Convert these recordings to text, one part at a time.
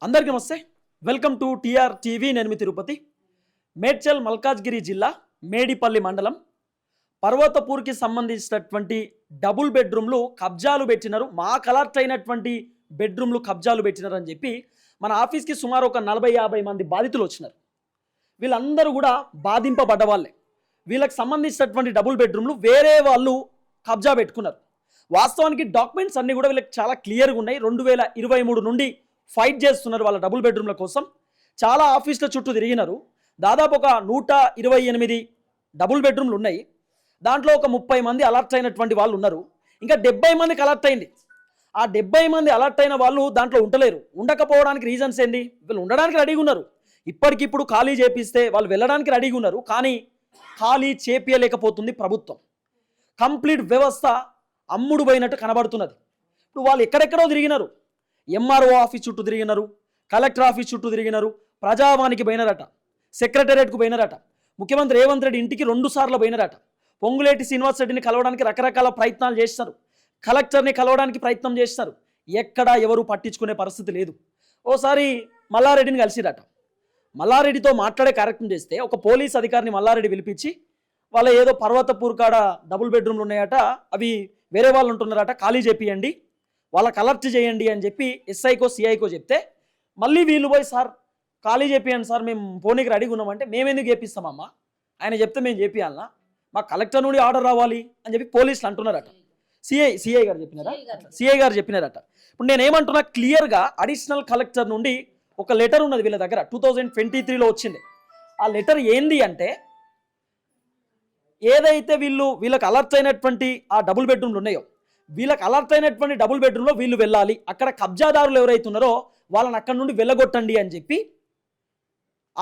అందరికీ నమస్తే. Welcome to TR TV. నేను మీ తిరుపతి. మేడ్చల్ మల్కాజ్గిరి జిల్లా మేడిపల్లి మండలం పర్వతపూర్కి సంబంధించినటువంటి డబుల్ బెడ్రూమ్లు కబ్జాలు పెట్టినారు. మాకు అలర్ట్ అయినటువంటి బెడ్రూమ్లు కబ్జాలు పెట్టినారు అని చెప్పి మన ఆఫీస్కి సుమారు ఒక 40-50 మంది బాధితులు వచ్చినారు. వీళ్ళందరూ కూడా బాధింపబడ్డ వాళ్ళే. వీళ్ళకి సంబంధించినటువంటి డబుల్ బెడ్రూమ్లు వేరే వాళ్ళు కబ్జా పెట్టుకున్నారు. వాస్తవానికి డాక్యుమెంట్స్ అన్నీ కూడా వీళ్ళకి చాలా క్లియర్గా ఉన్నాయి. 2023 నుండి ఫైట్ చేస్తున్నారు వాళ్ళ డబుల్ బెడ్రూమ్ల కోసం. చాలా ఆఫీసుల చుట్టూ తిరిగినారు. దాదాపు ఒక 128 డబుల్ బెడ్రూమ్లు ఉన్నాయి. దాంట్లో ఒక 30 మంది అలర్ట్ అయినటువంటి వాళ్ళు ఉన్నారు. ఇంకా 70 మందికి అలర్ట్ అయింది. ఆ 70 మంది అలర్ట్ అయిన వాళ్ళు దాంట్లో ఉండలేరు. ఉండకపోవడానికి రీజన్స్ ఏంది? వీళ్ళు ఉండడానికి రెడీగా ఉన్నారు. ఇప్పటికిప్పుడు ఖాళీ చేపిస్తే వాళ్ళు వెళ్ళడానికి రెడీగా ఉన్నారు. కానీ ఖాళీ చేపియలేకపోతుంది ప్రభుత్వం. కంప్లీట్ వ్యవస్థ అమ్ముడు పోయినట్టు కనబడుతున్నది. ఇప్పుడు వాళ్ళు ఎక్కడెక్కడో తిరిగినారు. ఎంఆర్ఓ ఆఫీస్ చుట్టూ తిరిగినారు, కలెక్టర్ ఆఫీస్ చుట్టూ తిరిగినారు, ప్రజావానికి పోయినారట, సెక్రటేరియట్కు పోయినారట, ముఖ్యమంత్రి రేవంత్ రెడ్డి ఇంటికి 2 సార్లు పోయినారట, పొంగులేటి శ్రీనివాస్ రెడ్డిని కలవడానికి రకరకాల ప్రయత్నాలు చేస్తారు, కలెక్టర్ని కలవడానికి ప్రయత్నం చేస్తారు. ఎక్కడా ఎవరు పట్టించుకునే పరిస్థితి లేదు. ఓసారి మల్లారెడ్డిని కలిసిరట. మల్లారెడ్డితో మాట్లాడే కార్యక్రమం చేస్తే ఒక పోలీస్ అధికారిని మల్లారెడ్డి పిలిపించి వాళ్ళ ఏదో పర్వతపూర్ కాడ డబుల్ బెడ్రూమ్లు ఉన్నాయట, అవి వేరే వాళ్ళు ఉంటున్నారట, ఖాళీ చేపియండి, వాళ్ళకి అలర్ట్ చేయండి అని చెప్పి ఎస్ఐకో సిఐకో చెప్తే మళ్ళీ వీళ్ళు పోయి సార్ ఖాళీ చేపియండి సార్, మేము పోనీకి రెడీగా ఉన్నామంటే మేమెందుకు చేపిస్తామమ్మా, ఆయన చెప్తే మేము చేపియాలన్నా, మా కలెక్టర్ నుండి ఆర్డర్ రావాలి అని చెప్పి పోలీసులు అంటున్నారట. సిఐ గారు చెప్పినారా? సిఐ గారు చెప్పినారట. ఇప్పుడు నేనేమంటున్నా, క్లియర్గా అడిషనల్ కలెక్టర్ నుండి ఒక లెటర్ ఉన్నది వీళ్ళ దగ్గర, 2023లో వచ్చింది. ఆ లెటర్ ఏంది అంటే, ఏదైతే వీళ్ళకి అలర్ట్ అయినటువంటి ఆ డబుల్ బెడ్రూమ్లు ఉన్నాయో, వీళ్ళకి అలర్ట్ అయినటువంటి డబుల్ బెడ్రూమ్లో వీళ్ళు వెళ్ళాలి, అక్కడ కబ్జాదారులు ఎవరైతే ఉన్నారో వాళ్ళని అక్కడ నుండి వెళ్ళగొట్టండి అని చెప్పి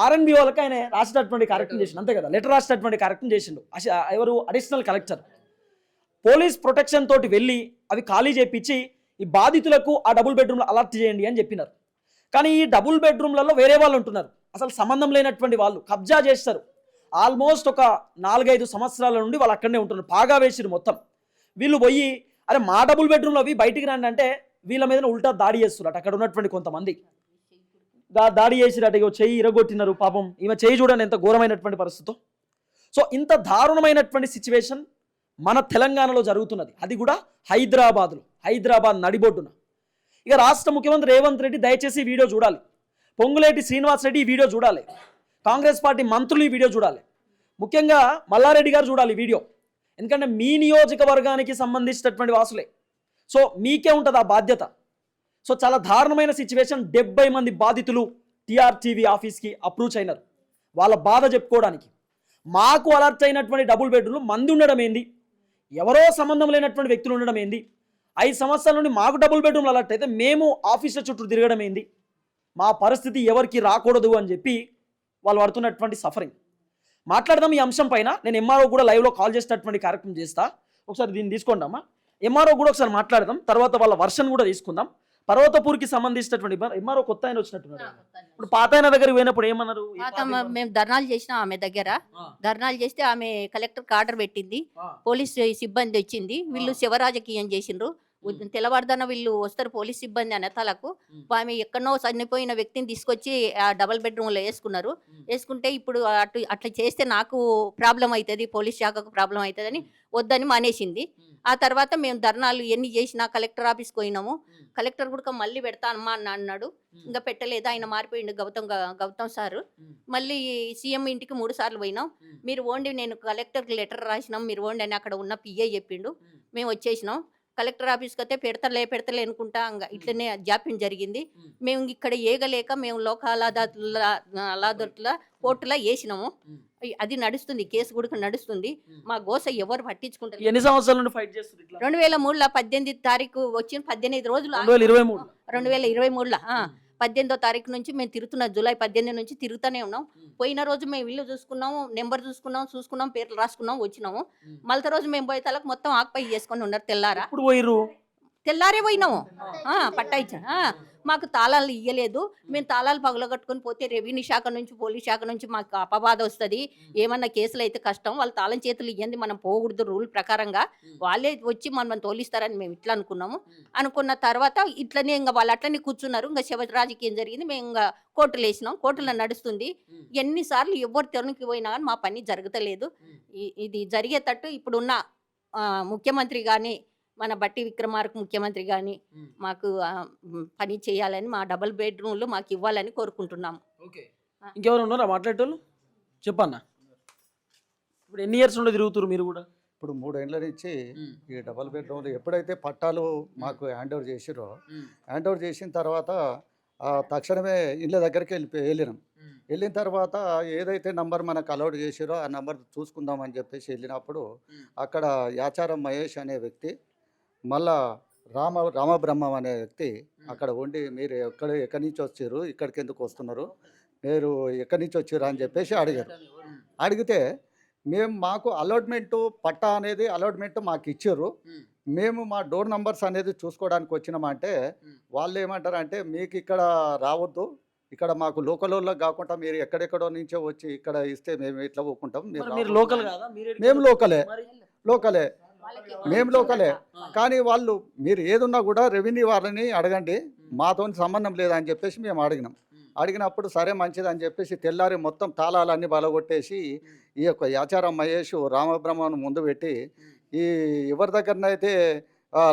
ఆర్ఎన్బి వాళ్ళకి ఆయన రాసేటటువంటి కార్యక్రమం చేసిండు. అంతే కదా, లెటర్ రాసేటటువంటి కార్యక్రమం చేసిండు. ఎవరు? Additional collector. పోలీస్ ప్రొటెక్షన్ తోటి వెళ్ళి అవి ఖాళీ చేపించి ఈ బాధితులకు ఆ డబుల్ బెడ్రూమ్లో అలర్ట్ చేయండి అని చెప్పినారు. కానీ ఈ డబుల్ బెడ్రూమ్లలో వేరే వాళ్ళు ఉంటున్నారు, అసలు సంబంధం లేనటువంటి వాళ్ళు కబ్జా చేస్తారు. ఆల్మోస్ట్ ఒక 4-5 సంవత్సరాల నుండి వాళ్ళు అక్కడనే ఉంటున్నారు. పాగా వేసిరు మొత్తం. వీళ్ళు పోయి అరే మా డబుల్ బెడ్రూమ్లో అవి బయటికి రండి అంటే వీళ్ళ మీద ఉల్టా దాడి చేస్తున్నారు. అక్కడ ఉన్నటువంటి కొంతమంది దాడి చేసిరట. ఇగో చెయ్యి ఇరగొట్టినారు. పాపం ఈమె చెయ్యి చూడండి ఎంత ఘోరమైనటువంటి పరిస్థితి. సో ఇంత దారుణమైనటువంటి సిచ్యువేషన్ మన తెలంగాణలో జరుగుతున్నది, అది కూడా హైదరాబాద్ నడిబొడ్డున. ఇక రాష్ట్ర ముఖ్యమంత్రి రేవంత్ రెడ్డి దయచేసి ఈ వీడియో చూడాలి, పొంగులేటి శ్రీనివాస్ రెడ్డి ఈ వీడియో చూడాలి, కాంగ్రెస్ పార్టీ మంత్రులు ఈ వీడియో చూడాలి, ముఖ్యంగా మల్లారెడ్డి గారు చూడాలి ఈ వీడియో. ఎందుకంటే మీ నియోజకవర్గానికి సంబంధించినటువంటి వాసులే. సో మీకే ఉంటుంది ఆ బాధ్యత. సో చాలా దారుణమైన సిచ్యువేషన్. 70 మంది బాధితులు టిఆర్ టీవీ ఆఫీస్కి అప్రోచ్ అయినారు వాళ్ళ బాధ చెప్పుకోవడానికి. మాకు అలర్ట్ అయినటువంటి డబుల్ బెడ్రూమ్లు మంది ఉండడం ఏంది, ఎవరో సంబంధం లేనటువంటి వ్యక్తులు ఉండడం ఏంది, 5 సంవత్సరాల నుండి మాకు డబుల్ బెడ్రూమ్లు అలర్ట్ అయితే మేము ఆఫీసుల చుట్టూ తిరగడం ఏంది, మా పరిస్థితి ఎవరికి రాకూడదు అని చెప్పి వాళ్ళు పడుతున్నటువంటి సఫరింగ్. మాట్లాడదాం ఈ అంశం పైన. నేను ఎంఆర్ఓ కూడా లైవ్లో కాల్ చేసేటటువంటి కార్యక్రమం చేస్తా. ఒకసారి దీన్ని తీసుకోండి అమ్మా. ఎంఆర్ఓ కూడా ఒకసారి మాట్లాడదాం, తర్వాత వాళ్ళ వర్షన్ కూడా తీసుకుందాం. పర్వతపూర్కి సంబంధించినటువంటి ఎంఆర్ఓ కొత్త ఆయన వచ్చినట్టున్నారు. ఇప్పుడు పాత ఆయన దగ్గరికి పోయినప్పుడు ఏమన్నారు? మేము ధర్నాలు చేసినాం ఆమె దగ్గర. ధర్నాలు చేస్తే ఆమె కలెక్టర్కి ఆర్డర్ పెట్టింది, పోలీస్ సిబ్బంది వచ్చింది, వీళ్ళు శివరాజకీయం చేసిండ్రు. తెల్లవారుదన వీళ్ళు వస్తారు పోలీస్ సిబ్బంది అనతలకు. ఆమె ఎక్కడో చనిపోయిన వ్యక్తిని తీసుకొచ్చి ఆ డబల్ బెడ్రూమ్లో వేసుకున్నారు. వేసుకుంటే ఇప్పుడు అట్లా చేస్తే నాకు ప్రాబ్లం అవుతుంది, పోలీస్ శాఖకు ప్రాబ్లం అవుతుంది అని వద్దని మానేసింది. ఆ తర్వాత మేము ధర్నాలు ఎన్ని చేసినా కలెక్టర్ ఆఫీస్కి పోయినాము. కలెక్టర్ కూడా మళ్ళీ పెడతానమ్మా అని అన్నాడు. ఇంకా పెట్టలేదు, ఆయన మారిపోయిండు గౌతమ్ సారు. మళ్ళీ సీఎం ఇంటికి 3 సార్లు పోయినాం. మీరు ఓండి, నేను కలెక్టర్కి లెటర్ రాసినాం, మీరు ఓండి అని అక్కడ ఉన్న పిఏ చెప్పిండు. మేము వచ్చేసినాం. కలెక్టర్ ఆఫీస్కి వస్తే పెడతలే అనుకుంటా ఇట్లనే జాప్యం జరిగింది. మేము ఇక్కడ ఏగలేక మేము లోక అదాలత్ల కోర్టులో వేసినాము. అది నడుస్తుంది, కేసు కూడా నడుస్తుంది. మా గోస ఎవరు పట్టించుకుంటారు. ఎన్ని సంవత్సరాల నుండి ఫైట్ చేస్తుంది? 2003లో 18 తారీఖు వచ్చిన 18 రోజులు 2023లో 18వ తారీఖు నుంచి మేము తిరుగుతున్నాం. జూలై 18 నుంచి తిరుగుతూనే ఉన్నాం. పోయిన రోజు మేము ఇల్లు చూసుకున్నాము, నెంబర్ చూసుకున్నాం, పేర్లు రాసుకున్నాం, వచ్చినాము. మళ్ళీ రోజు మేము పోయే తలకు మొత్తం ఆక్పై చేసుకొని ఉన్నారు. తెల్లారే పోయినాము. పట్టా ఇచ్చా మాకు తాళాలు ఇయ్యలేదు, మేము తాళాలు పగలగొట్టుకొని పోతే రెవెన్యూ శాఖ నుంచి పోలీస్ శాఖ నుంచి మాకు అపవాదం వస్తుంది, ఏమన్నా కేసులు అయితే కష్టం, వాళ్ళు తాళం చేతులు ఇయ్యంది మనం పోకూడదు రూల్ ప్రకారంగా, వాళ్ళే వచ్చి మనం తోలిస్తారని మేము ఇట్లా అనుకున్నాము. అనుకున్న తర్వాత ఇట్లనే ఇంకా వాళ్ళు అట్లనే కూర్చున్నారు. ఇంకా శివ రాజకీయం జరిగింది, మేము ఇంకా కోర్టులు వేసినాం, కోర్టులో నడుస్తుంది. ఎన్నిసార్లు ఎవరు తెరనికి పోయినా కానీ మా పని జరుగుతలేదు. ఇది జరిగేటట్టు ఇప్పుడున్న ముఖ్యమంత్రి కానీ, మన బట్టి విక్రమార్క ముఖ్యమంత్రి కానీ మాకు పని చేయాలని, మా డబుల్ బెడ్రూమ్లు మాకు ఇవ్వాలని కోరుకుంటున్నాము. ఓకే, ఇంకెవరు ఉన్నారా మాట్లాడేటోళ్ళు? చెప్పన్నా, ఇప్పుడు ఎన్ని ఇయర్స్ నుండి తిరుగుతారు మీరు కూడా? ఇప్పుడు 3 ఏళ్ల నుంచి ఈ డబల్ బెడ్రూమ్లు ఎప్పుడైతే పట్టాలు మాకు హ్యాండ్ ఓవర్ చేసిరో, హ్యాండ్ ఓవర్ చేసిన తర్వాత తక్షణమే ఇళ్ళ దగ్గరికి వెళ్ళినాం. వెళ్ళిన తర్వాత ఏదైతే నంబర్ మనకు అలౌట్ చేసిరో ఆ నంబర్ చూసుకుందామని చెప్పేసి వెళ్ళినప్పుడు అక్కడ యాచారం మహేష్ అనే వ్యక్తి, మళ్ళా రామబ్రహ్మం అనే వ్యక్తి అక్కడ ఉండి, మీరు ఎక్కడి నుంచి వచ్చారు, ఇక్కడికి ఎందుకు వస్తున్నారు, మీరు ఎక్కడి నుంచి వచ్చారు అని చెప్పేసి అడిగారు. అడిగితే మాకు అలాట్మెంట్ పట్టా అనేది అలాట్మెంట్ మాకు ఇచ్చారు, మేము మా డోర్ నంబర్స్ అనేది చూసుకోవడానికి వచ్చినామంటే వాళ్ళు ఏమంటారంటే, మీకు ఇక్కడ రావద్దు, ఇక్కడ మాకు లోకల్ వాళ్ళకి కాకుండా మీరు ఎక్కడెక్కడో నుంచో వచ్చి ఇక్కడ ఇస్తే మేము ఇట్లా ఒప్పుకుంటాం, మీరు లోకల్ కాదా? మేము లోకలే మేము లోకలే, కానీ వాళ్ళు మీరు ఏదున్నా కూడా రెవెన్యూ వాళ్ళని అడగండి, మాతో సంబంధం లేదని చెప్పేసి మేము అడిగినప్పుడు సరే మంచిది అని చెప్పేసి తెల్లారి మొత్తం తాళాలన్నీ బలగొట్టేసి ఈ యొక్క యాచారం మహేష్ రామబ్రహ్మను ముందు పెట్టి, ఈ ఎవరి దగ్గరనైతే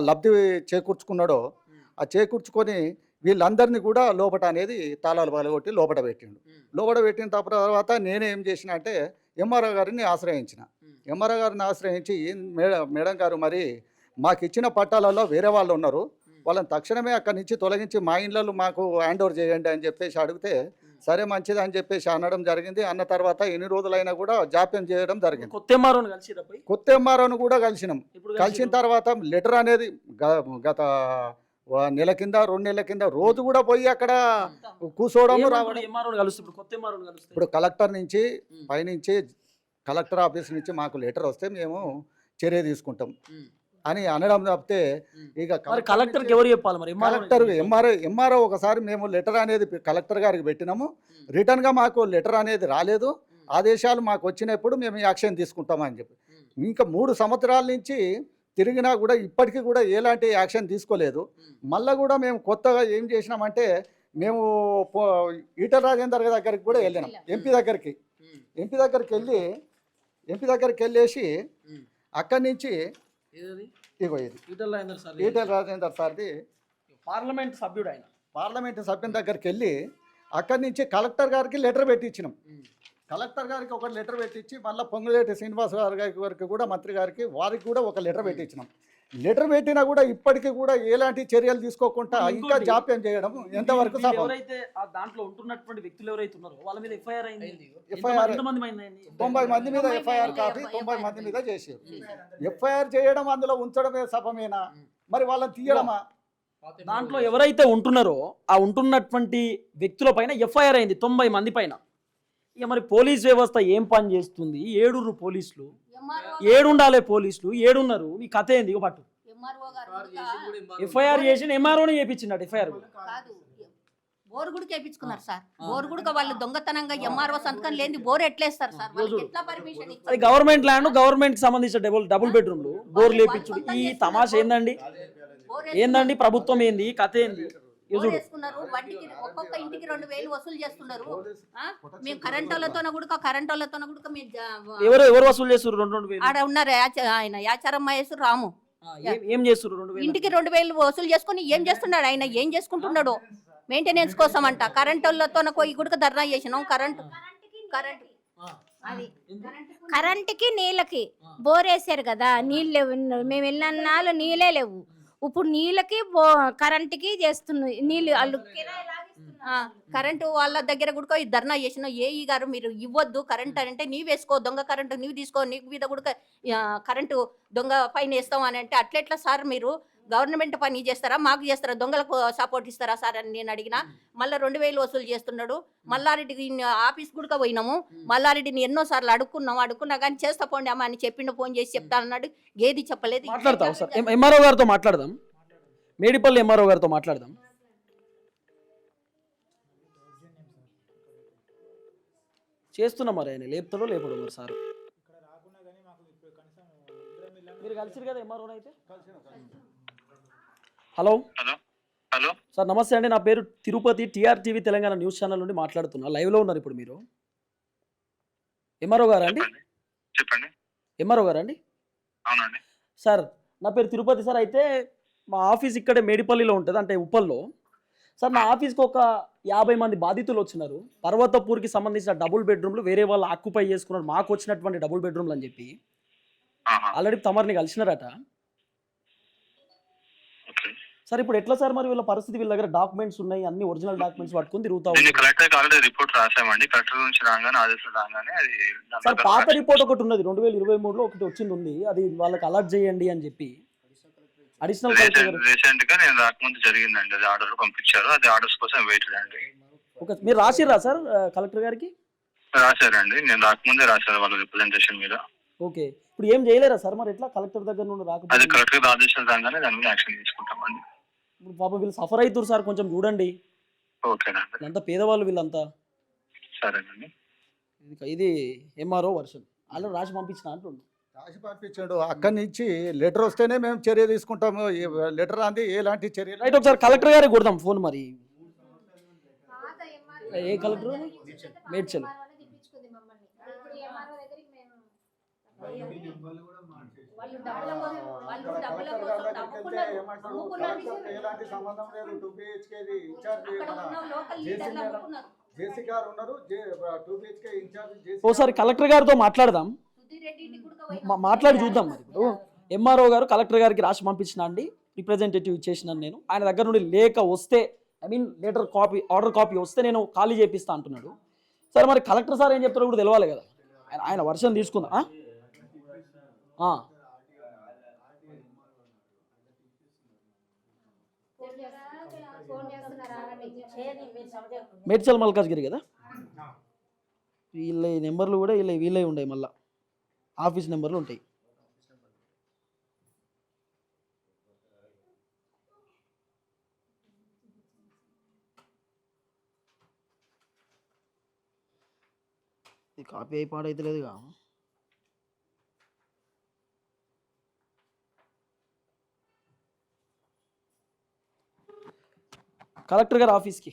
లబ్ధి చేకూర్చుకున్నాడో ఆ చేకూర్చుకొని వీళ్ళందరినీ కూడా లోపట అనేది తాళాలు బలగొట్టి లోపట పెట్టిన తర్వాత నేనేం చేసిన అంటే ఎంఆర్ఓ గారిని ఆశ్రయించిన. ఎంఆర్ఓ గారిని ఆశ్రయించి, మేడం గారు మరి మాకు ఇచ్చిన పట్టాలలో వేరే వాళ్ళు ఉన్నారు, వాళ్ళని తక్షణమే అక్కడి నుంచి తొలగించి మా ఇళ్ళలో మాకు హ్యాండ్ ఓవర్ చేయండి అని చెప్పేసి అడిగితే సరే మంచిది అని చెప్పేసి అనడం జరిగింది. అన్న తర్వాత ఎన్ని రోజులైనా కూడా జాప్యం చేయడం జరిగింది. కొత్త ఎంఆర్ఓను కూడా కలిసినాం. కలిసిన తర్వాత లెటర్ అనేది గత నెల కింద 2 నెలల కింద రోజు కూడా పోయి అక్కడ కూర్చోవడం రావడం. ఇప్పుడు కలెక్టర్ నుంచి పైనుంచి కలెక్టర్ ఆఫీస్ నుంచి మాకు లెటర్ వస్తే మేము చర్య తీసుకుంటాం అని అనడం తప్పితే ఇక కలెక్టర్కి ఎవరు చెప్పాలి మరి? కలెక్టర్ ఎంఆర్ఓ ఒకసారి మేము లెటర్ అనేది కలెక్టర్ గారికి పెట్టినాము, రిటర్న్గా మాకు లెటర్ అనేది రాలేదు, ఆదేశాలు మాకు వచ్చినప్పుడు మేము యాక్షన్ తీసుకుంటామని చెప్పి ఇంకా 3 సంవత్సరాల నుంచి తిరిగినా కూడా ఇప్పటికీ కూడా ఎలాంటి యాక్షన్ తీసుకోలేదు. మళ్ళీ కూడా మేము కొత్తగా ఏం చేసినామంటే మేము ఈటల రాజేందర్ దగ్గరికి కూడా వెళ్ళినాం, ఎంపీ దగ్గరికి వెళ్ళేసి అక్కడి నుంచి ఇగో ఇది ఈటల రాజేందర్ సార్ది పార్లమెంట్ సభ్యుడు, ఆయన పార్లమెంట్ సభ్యుని దగ్గరికి వెళ్ళి అక్కడి నుంచి కలెక్టర్ గారికి లెటర్ పెట్టించినాం. కలెక్టర్ గారికి ఒక లెటర్ పెట్టించి మళ్ళీ పొంగులేటి శ్రీనివాస్ గారికి కూడా మంత్రి గారికి వారికి కూడా ఒక లెటర్ పెట్టించినాం. లెటర్ పెట్టినా కూడా ఇప్పటికీ కూడా ఎలాంటి చర్యలు తీసుకోకుండా ఇంకా జాప్యం చేయడం ఎంతవరకు దాంట్లో ఉంటున్నటువంటి వ్యక్తులు ఎవరైతే ఉన్నారో వాళ్ళ మీద ఎఫ్ఐఆర్ అయింది. 90 మంది మీద ఎఫ్ఐఆర్ కాపీ 90 మంది మీద చేసారు. ఎఫ్ఐఆర్ చేయడం అందులో ఉంచడమే సభమేనా, మరి వాళ్ళని తీయడమా? దాంట్లో ఎవరైతే ఉంటున్నారో ఆ ఉంటున్నటువంటి వ్యక్తుల పైన ఎఫ్ఐఆర్ అయింది 90 మంది పైన. ఇక మరి పోలీస్ వ్యవస్థ ఏం పని చేస్తుంది? 7 పోలీసులు, 7 ఉండాలి పోలీసులు, 7 ఉన్నారు. ఈ కథ ఏంది? ఇక పట్టు ఎఫ్ఐఆర్ చేసిన ఎంఆర్ఓని చేయించిండు. ఎఫ్ఐఆర్ బోర్ కూడా చేయించుకున్నారు సార్. బోర్ కూడా వాళ్ళు దొంగతనంగా ఎంఆర్ఓ సంతకం లేని బోర్ ఎట్లేస్తారు సార్? ఎట్లా పర్మిషన్ ఇచ్చారు? అది గవర్నమెంట్ ల్యాండ్, గవర్నమెంట్ సంబంధించిన డబుల్ బెడ్రూమ్లు బోర్ లేపించుడు. ఈ తమాష ఏందండి? ప్రభుత్వం ఏంది? కథ ఏంది? ఒక్కొక్క ఇంటికి 2000 వసూలు చేస్తున్నారు. మేము కరెంటోళ్ళతో ఎవరు వసూలు చేస్తారు? 2,000 ఆడ ఉన్నారు ఆయన యాచారం మహేష్ రాము. ఏం చేస్తారు? ఇంటికి 2000 వసూలు చేసుకుని ఏం చేస్తున్నాడు ఆయన? ఏం చేసుకుంటున్నాడు? మెయింటెనెన్స్ కోసం అంట. కరెంటోళ్ళతో ఈ గుడికి ధర్నా చేసినాం. కరెంటుకి నీళ్ళకి బోర్ వేసారు కదా, నీళ్ళు లేవు. మేము వెళ్ళిన నాళ్ళు నీళ్ళే లేవు. ఇప్పుడు నీళ్ళకి కరెంటుకి చేస్తున్నాయి నీళ్ళు. వాళ్ళు కరెంటు వాళ్ళ దగ్గర కూడా ధర్నా చేసిన ఏఈ గారు మీరు ఇవ్వద్దు కరెంట్ అంటే, నీవు వేసుకో దొంగ కరెంటు, నీవు తీసుకో, నీకు మీద కూడా కరెంటు దొంగ ఫైన్ వేస్తాం అని అంటే అట్లెట్లా సార్? మీరు గవర్నమెంట్ పని చేస్తారా, మాకు చేస్తారా? దొంగలకు సపోర్ట్ ఇస్తారా సార్ అని నేను అడిగిన. మళ్ళీ 2000 వసూలు చేస్తున్నాడు. మల్లారెడ్డి ఆఫీస్ కూడా పోయినాము. మల్లారెడ్డిని ఎన్నోసార్లు అడుక్కున్నా కానీ చేస్తా పోండి అమ్మ అని చెప్పిండు. ఫోన్ చేసి చెప్తానన్నాడు, ఏది చెప్పలేదు. మాట్లాడతాం సార్, ఎంఆర్ఓ గారితో మాట్లాడదాం, మేడిపల్లి ఎంఆర్ఓ గారితో మాట్లాడదాం. చేస్తున్నా మరి ఆయన లేపుతాడో లేపడో మరి సార్. మీరు కలిసిరు కదా ఎంఆర్ఓ అయితే. హలో హలో హలో సార్, నమస్తే అండి. నా పేరు Tirupati, TRTV Telangana news channel నుండి మాట్లాడుతున్నా. లైవ్లో ఉన్నారు ఇప్పుడు మీరు. ఎంఆర్ఓ గారా అండి? చెప్పండి. ఎంఆర్ఓ గారా అండి? అవునండి. సార్, నా పేరు తిరుపతి సార్. అయితే మా ఆఫీస్ ఇక్కడే మేడిపల్లిలో ఉంటుంది, అంటే ఉప్పల్లో. సార్, నా ఆఫీస్కి ఒక 50 మంది బాధితులు వచ్చినారు. పర్వతపూర్కి సంబంధించిన డబుల్ బెడ్రూమ్లు వేరే వాళ్ళు ఆక్యుపై చేసుకున్నారు, మాకు వచ్చినటువంటి డబుల్ బెడ్రూమ్లు అని చెప్పి. ఆహా. ఆల్రెడీ తమరిని కలిసినారట ఓకే. సార్. ఇప్పుడు ఎట్లా సార్ మరి వీళ్ళ పరిస్థితి? వీళ్ళ దగ్గర డాక్యుమెంట్స్ ఉన్నాయి, అన్ని ఒరిజినల్ డాక్యుమెంట్స్ పట్టుకుని తిరుగుతా దీన్ని ఉన్నారు. కలెక్టర్కి ఆల్రెడీ రిపోర్ట్ రాసామండి. కలెక్టర్ నుంచి రాగానే ఆదేశాలు రాగానే అది దాని సార్, ప్రకారం పాత రిపోర్ట్ ఒకటి ఉన్నది 2023లో ఒకటి వచ్చింది ఉంది, అది వాళ్ళకి అలర్ట్ చేయండి అని చెప్పి అడిషనల్ కలెక్టర్ గారు. రీసెంట్ గా నేను రాకముందు జరిగిందండి. అది ఆర్డర్ పంపించారు. అది ఆర్డర్స్ కోసం వెయిట్ అండి. ఒక మీరు రాసిర్రా సార్ కలెక్టర్ గారికి? రాశారండి, నేను రాకముందే రాశారు వాళ్ళ రిప్రజెంటేషన్ మీద. ఓకే. ఇప్పుడు ఏం చేయలేరా సార్ మరి? ఎట్లా కలెక్టర్ దగ్గర నుండి అది రాకపోతే? కలెక్టర్ ఆదేశాలు రాగానే దాని మీద యాక్షన్ తీసుకుంటామండి. ఇప్పుడు పాపం వీళ్ళు సఫర్ అవుతారు సార్, కొంచెం చూడండి. ఓకేనండి, వీళ్ళంతా పేదవాళ్ళు వీళ్ళంతా. సరేనండి. ఇది ఎంఆర్ఓ వర్షన్ అలా రాసి పంపించిన అంటుండు. రాసి పంపించాడు. అక్కడి నుంచి లెటర్ వస్తేనే మేము చర్య తీసుకుంటాము. లెటర్ అంది ఎలాంటి చర్య రైట్, ఒకసారి కలెక్టర్ గారికి కొడదాం ఫోన్ మరి. ఏ కలెక్టర్? మేడ్చల్. ఎలాంటి సంబంధం లేదు. 2 BHK ఇన్ఛార్జ్ జేసీ గారు ఉన్నారు. 2 BHK ఇన్ఛార్జ్. ఓసారి కలెక్టర్ గారితో మాట్లాడదాం, మాట్లాడి చూద్దాం మరి. ఇప్పుడు ఎంఆర్ఓ గారు కలెక్టర్ గారికి రాసి పంపించిన అండి, రిప్రజెంటేటివ్ ఇచ్చేసినాను నేను. ఆయన దగ్గర నుండి లేఖ వస్తే, I mean letter copy, order copy వస్తే నేను ఖాళీ చేపిస్తా అంటున్నాడు. సరే, మరి కలెక్టర్ సార్ ఏం చెప్తారో కూడా తెలవాలి కదా. ఆయన వర్షన్ తీసుకుందా? మేడ్చల్ మల్కాజ్గిరి కదా. వీళ్ళ నెంబర్లు కూడా వీళ్ళే ఉన్నాయి, మళ్ళీ ఆఫీస్ నెంబర్లు ఉంటాయి. ఇది కాపీ అయి పాడైతే లేదుగా. కలెక్టర్ గారు ఆఫీస్కి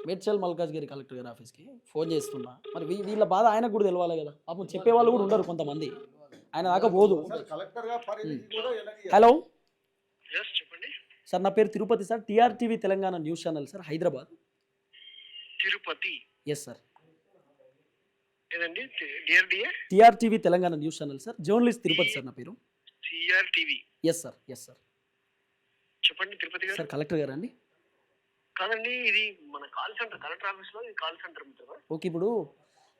మేడ్చల్ మల్కాజ్గిరి కలెక్టర్ గారి ఆఫీస్కి ఫోన్ చేస్తున్నా. మరి వీళ్ళ బాధ ఆయనకు కూడా తెలవాలి కదా. పాపం చెప్పేవాళ్ళు కూడా ఉండరు కొంతమంది, ఆయన దాకా పోదు. హలో చెప్పండి సార్, నా పేరు Tirupati sir, TRTV Telangana news channel sir, Hyderabad. Tirupati? Yes sir. ఏదండి? TRTV Telangana news channel sir, journalist Tirupati sir నా పేరు. TRTV? Yes sir, yes sir. చెప్పండి తిరుపతి గారు. సార్, కలెక్టర్ గారు అండి? కాదండి, ఇది మన కాల్ సెంటర్, కలెక్టర్ ఆఫీస్ లో ఇది కాల్ సెంటర్ మిత్రమా? ఓకే. ఇప్పుడు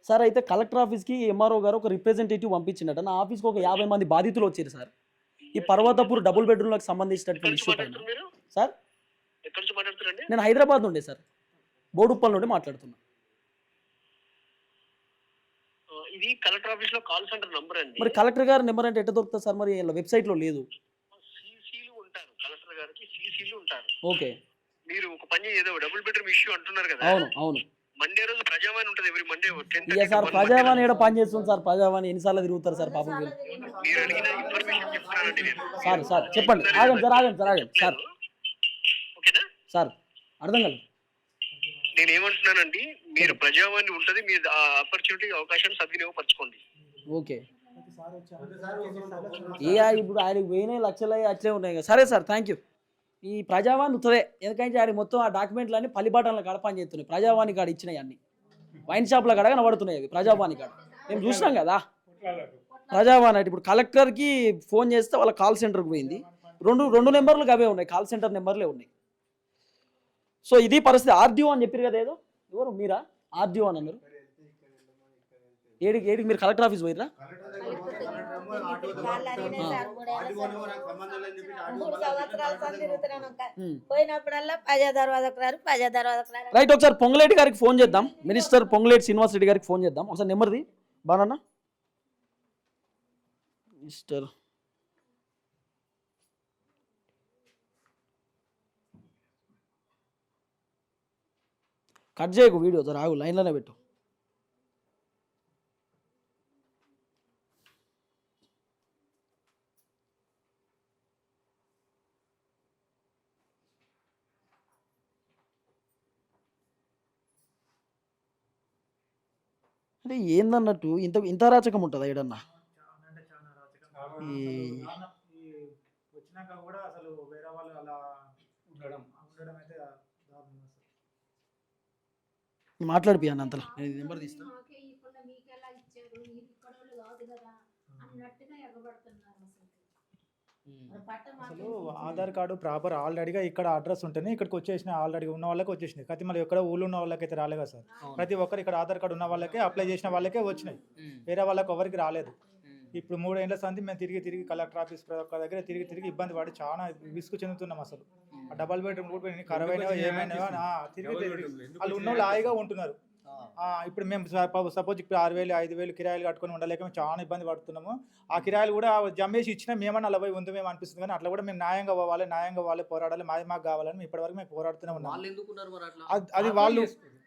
సార్, అయితే కలెక్టర్ ఆఫీస్కి ఎంఆర్ఓ గారు ఒక రిప్రజెంటేటివ్ పంపించిండట. నా ఆఫీస్కి ఒక 50 మంది బాధితులు వచ్చారు సార్, ఈ పర్వతపూర్ డబుల్ బెడ్రూమ్లకు సంబంధించినటువంటి ఇష్యూ పైన. సార్, ఎక్కడి నుంచి మాట్లాడుతున్నారండి? నేను హైదరాబాద్ నుండి సార్, బోడుప్పల్ నుండి మాట్లాడుతున్నా. ఇది కలెక్టర్ ఆఫీస్ లో కాల్ సెంటర్ నంబర్ అండి. మరి కలెక్టర్ గారి నెంబర్ అంటే ఎట్లా దొరుకుతుంది సార్? మరి వెబ్సైట్ లో లేదు. సీసీలు ఉంటారు, కలెక్టర్ గారికి సీసీలు ఉంటారు. ఓకే. మీరు ఒక పని ఏదో డబుల్ బెడ్రూమ్ ఇష్యూ అంటున్నారు కదా. అవును, అవును. మండే రోజు ప్రజావాణి ఉంటుంది, ఎవరి మండే. ఇక సార్, ప్రజావాణి ఏడ పని చేస్తుంది సార్? ప్రజావాణి ఎన్నిసార్లు తిరుగుతారు సార్ పాపం వీళ్ళు. మీరు అడిగిన ఇన్ఫర్మేషన్ చెప్తున్నానండి నేను. సార్ చెప్పండి. ఆగండి సార్. ఓకేనా సార్, అర్థం కాలేదు. నేను ఏమంటున్నానండి, మీరు ప్రజావాణి ఉంటుంది, మీరు ఆ ఆపర్చునిటీ అవకాశాన్ని సద్వినియోగపరచుకోండి. ఓకే. ఇప్పుడు ఆయనకి పోయినాయి లక్షలు అట్లే ఉన్నాయి కదా. సరే సార్, థ్యాంక్ యూ. ఈ ప్రజావాణి ఉత్తదే, ఎందుకంటే ఆడికి మొత్తం ఆ డాక్యుమెంట్లు అన్ని పల్లిబాటల కాడ పని చేస్తున్నాయి. ప్రజావాణి కాడ ఇచ్చినాయి అన్ని వైన్ షాప్ల కాడ కనబడుతున్నాయి అవి. ప్రజావాణి కాడ మేము చూసినాం కదా. ప్రజావాణి అంటే ఇప్పుడు కలెక్టర్కి ఫోన్ చేస్తే వాళ్ళ కాల్ సెంటర్కి పోయింది. రెండు నెంబర్లు అవే ఉన్నాయి, కాల్ సెంటర్ నెంబర్లే ఉన్నాయి. సో ఇది పరిస్థితి. ఆర్డీఓ అని చెప్పారు కదా, ఏదో ఎవరు మీరా? ఆర్డీఓ అని అన్నారు. ఏడికి మీరు కలెక్టర్ ఆఫీస్ పోయిరా? పోయినప్పుడల్లా ప్రజా దర్వాజకు రారు. రైట్, ఒకసారి పొంగులేటి గారికి ఫోన్ చేద్దాం. మినిస్టర్ పొంగులేటి శ్రీనివాస్ రెడ్డి గారికి ఫోన్ చేద్దాం. ఒకసారి నెంబర్ది బాగా మిస్టర్ కట్ చేయకు వీడియో జర ఆగు లైన్లోనే పెట్టు. అంటే ఏందన్నట్టు ఇంత ఇంత రాచకం ఉంటుందా ఏడన్నా? అంటే చాలా అరాచకం. ఈ- ఈ వచ్చినాక కూడా అసలు వేరే వాళ్ళు అలా ఉండడం అయితే దారుణం అసలు. మాట్లాడిపోయాను అంతలో నేను నెంబర్ తీస్తాను. మాకే ఇవ్వకుండా మీకెలా ఇచ్చారు, మీరు ఇక్కడోళ్ళు కాదు కదా అన్నట్టుగా ఎగబడుతున్నారు అసలు. పట్ట అసలు మాకు ఆధార్ కార్డు ప్రాపర్ ఆల్రెడీగా ఇక్కడ అడ్రస్ ఉంటేనే ఇక్కడికి వచ్చేసినాయి, ఆల్రెడీ ఉన్న వాళ్ళకి వచ్చేసినాయి. ప్రతి మళ్ళీ ఎక్కడ ఊళ్ళో ఉన్న వాళ్ళకైతే రాలే కదా సార్. ప్రతి ఒక్కరు ఇక్కడ ఆధార్ కార్డు ఉన్న వాళ్ళకే అప్లై చేసిన వాళ్ళకే వచ్చినాయి, వేరే వాళ్ళకి ఎవరికి రాలేదు. ఇప్పుడు 3 ఏళ్ల సంది మేము తిరిగి కలెక్టర్ ఆఫీస్ ఒక్క దగ్గర తిరిగి ఇబ్బంది పడి చాలా విసుగు చెందుతున్నాం అసలు. ఆ డబల్ బెడ్రూమ్ కూడా ఖరాబ్ అయినాయో ఏమైనా తిరిగి వాళ్ళు ఉన్న వాళ్ళు హాయిగా ఉంటున్నారు. ఇప్పుడు మేము సపోజ్ ఇప్పుడు 6,000 5,000 కిరాయిలు కట్టుకొని ఉండలేక మేము చాలా ఇబ్బంది పడుతున్నాము. ఆ కిరాయిలు కూడా జమ్మేసి ఇచ్చినా మేమన్నా 40 ఉంది మేము అనిపిస్తుంది, కానీ అట్లా కూడా మేము న్యాయంగా పోవాలి పోరాడాలి, మాకు కావాలని ఇప్పటివరకు మేము పోరాడుతూనే ఉన్నాం. అది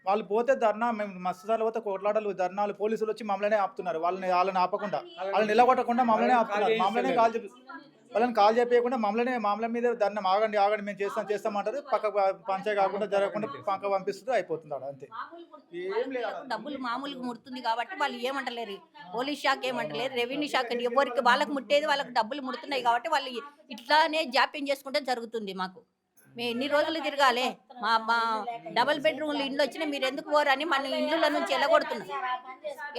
వాళ్ళు పోతే ధర్నా, మేము మస్తు సార్లు పోతే కొట్లాటలు ధర్నాలు, పోలీసులు వచ్చి మమ్మల్ని ఆపుతున్నారు. వాళ్ళని ఆపకుండా, వాళ్ళని నిలగొట్టకుండా మమ్మల్ని ఆపుతున్నారు. వాళ్ళని కాల్ చెప్పకుండా మమ్మల్ని మీద ధర్నా ఆగండి మేము చేస్తామంటారు. పక్క పంచాయి కాకుండా జరగకుండా పక్క పంపిస్తుంది, అయిపోతుంది ఆడ అంతే. ఏం లేదు. డబ్బులు మామూలుగా ముడుతుంది కాబట్టి వాళ్ళు ఏమంటలేరు, పోలీస్ శాఖ ఏమంటలేరు, రెవెన్యూ శాఖ ఎవరికి వాళ్ళకి ముట్టేది వాళ్ళకి డబ్బులు ముడుతున్నాయి కాబట్టి వాళ్ళు ఇట్లానే జాప్యం చేసుకుంటే జరుగుతుంది. మాకు మేము ఎన్ని రోజులు తిరగాలి, మా డబుల్ బెడ్రూమ్లు ఇండ్లు వచ్చినా మీరు ఎందుకు పోరని మన ఇళ్ళ నుంచి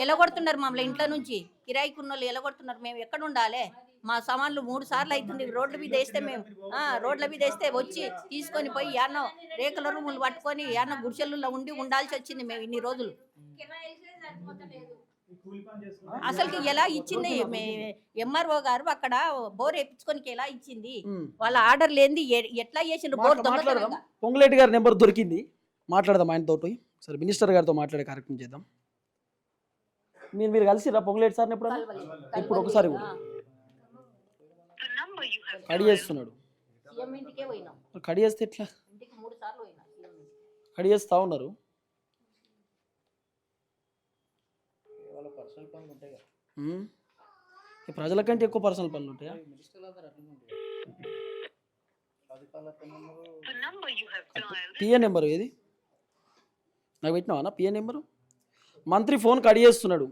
ఎలగొడుతున్నారు మమ్మల్ని ఇంట్లో నుంచి. కిరాయికి ఉన్న వాళ్ళు ఎలగొడుతున్నారు. మేము ఎక్కడ ఉండాలి? మా సామాన్లు 3 సార్లు అవుతుంది రోడ్ల మీద వేస్తే, మేము రోడ్ల మీద వేస్తే వచ్చి తీసుకొని పోయి యాన్న రేకుల రూములు పట్టుకొని యాన్న గుడిసెల్లో ఉండాల్సి వచ్చింది మేము ఇన్ని రోజులు. అసలుకి ఎలా ఇచ్చింది ఎంఆర్ఓ గారు అక్కడ బోర్ వేయించుకొని ఎలా ఇచ్చింది? వాళ్ళ ఆర్డర్ లేనిది ఎట్లా చేసిండ్రు బోర్? మాట్లాడదాం. పొంగులేటి గారి నెంబర్ దొరికింది, మాట్లాడదాం ఆయనతో. సరే మినిస్టర్ గారితో మాట్లాడే కార్యక్రమం చేద్దాం. మీరు కలిసిరా పొంగులేటి సార్ని ఎప్పుడు? ఇప్పుడు ఒకసారి కూడా కడి చేస్తున్నాడు. సీఎం ఇంటికే పోయినాం. కడి చేస్తే ఎట్లా? ఇంటికి 3 సార్లు పోయినా. కడి చేస్తా ఉన్నారు. ప్రజల కంటే ఎక్కువ పర్సనల్ పనులు ఉంటాయా? పిఏ నెంబరు ఏది నాకు పెట్టినావా? PA number. మంత్రి ఫోన్ కడి చేస్తున్నాడు.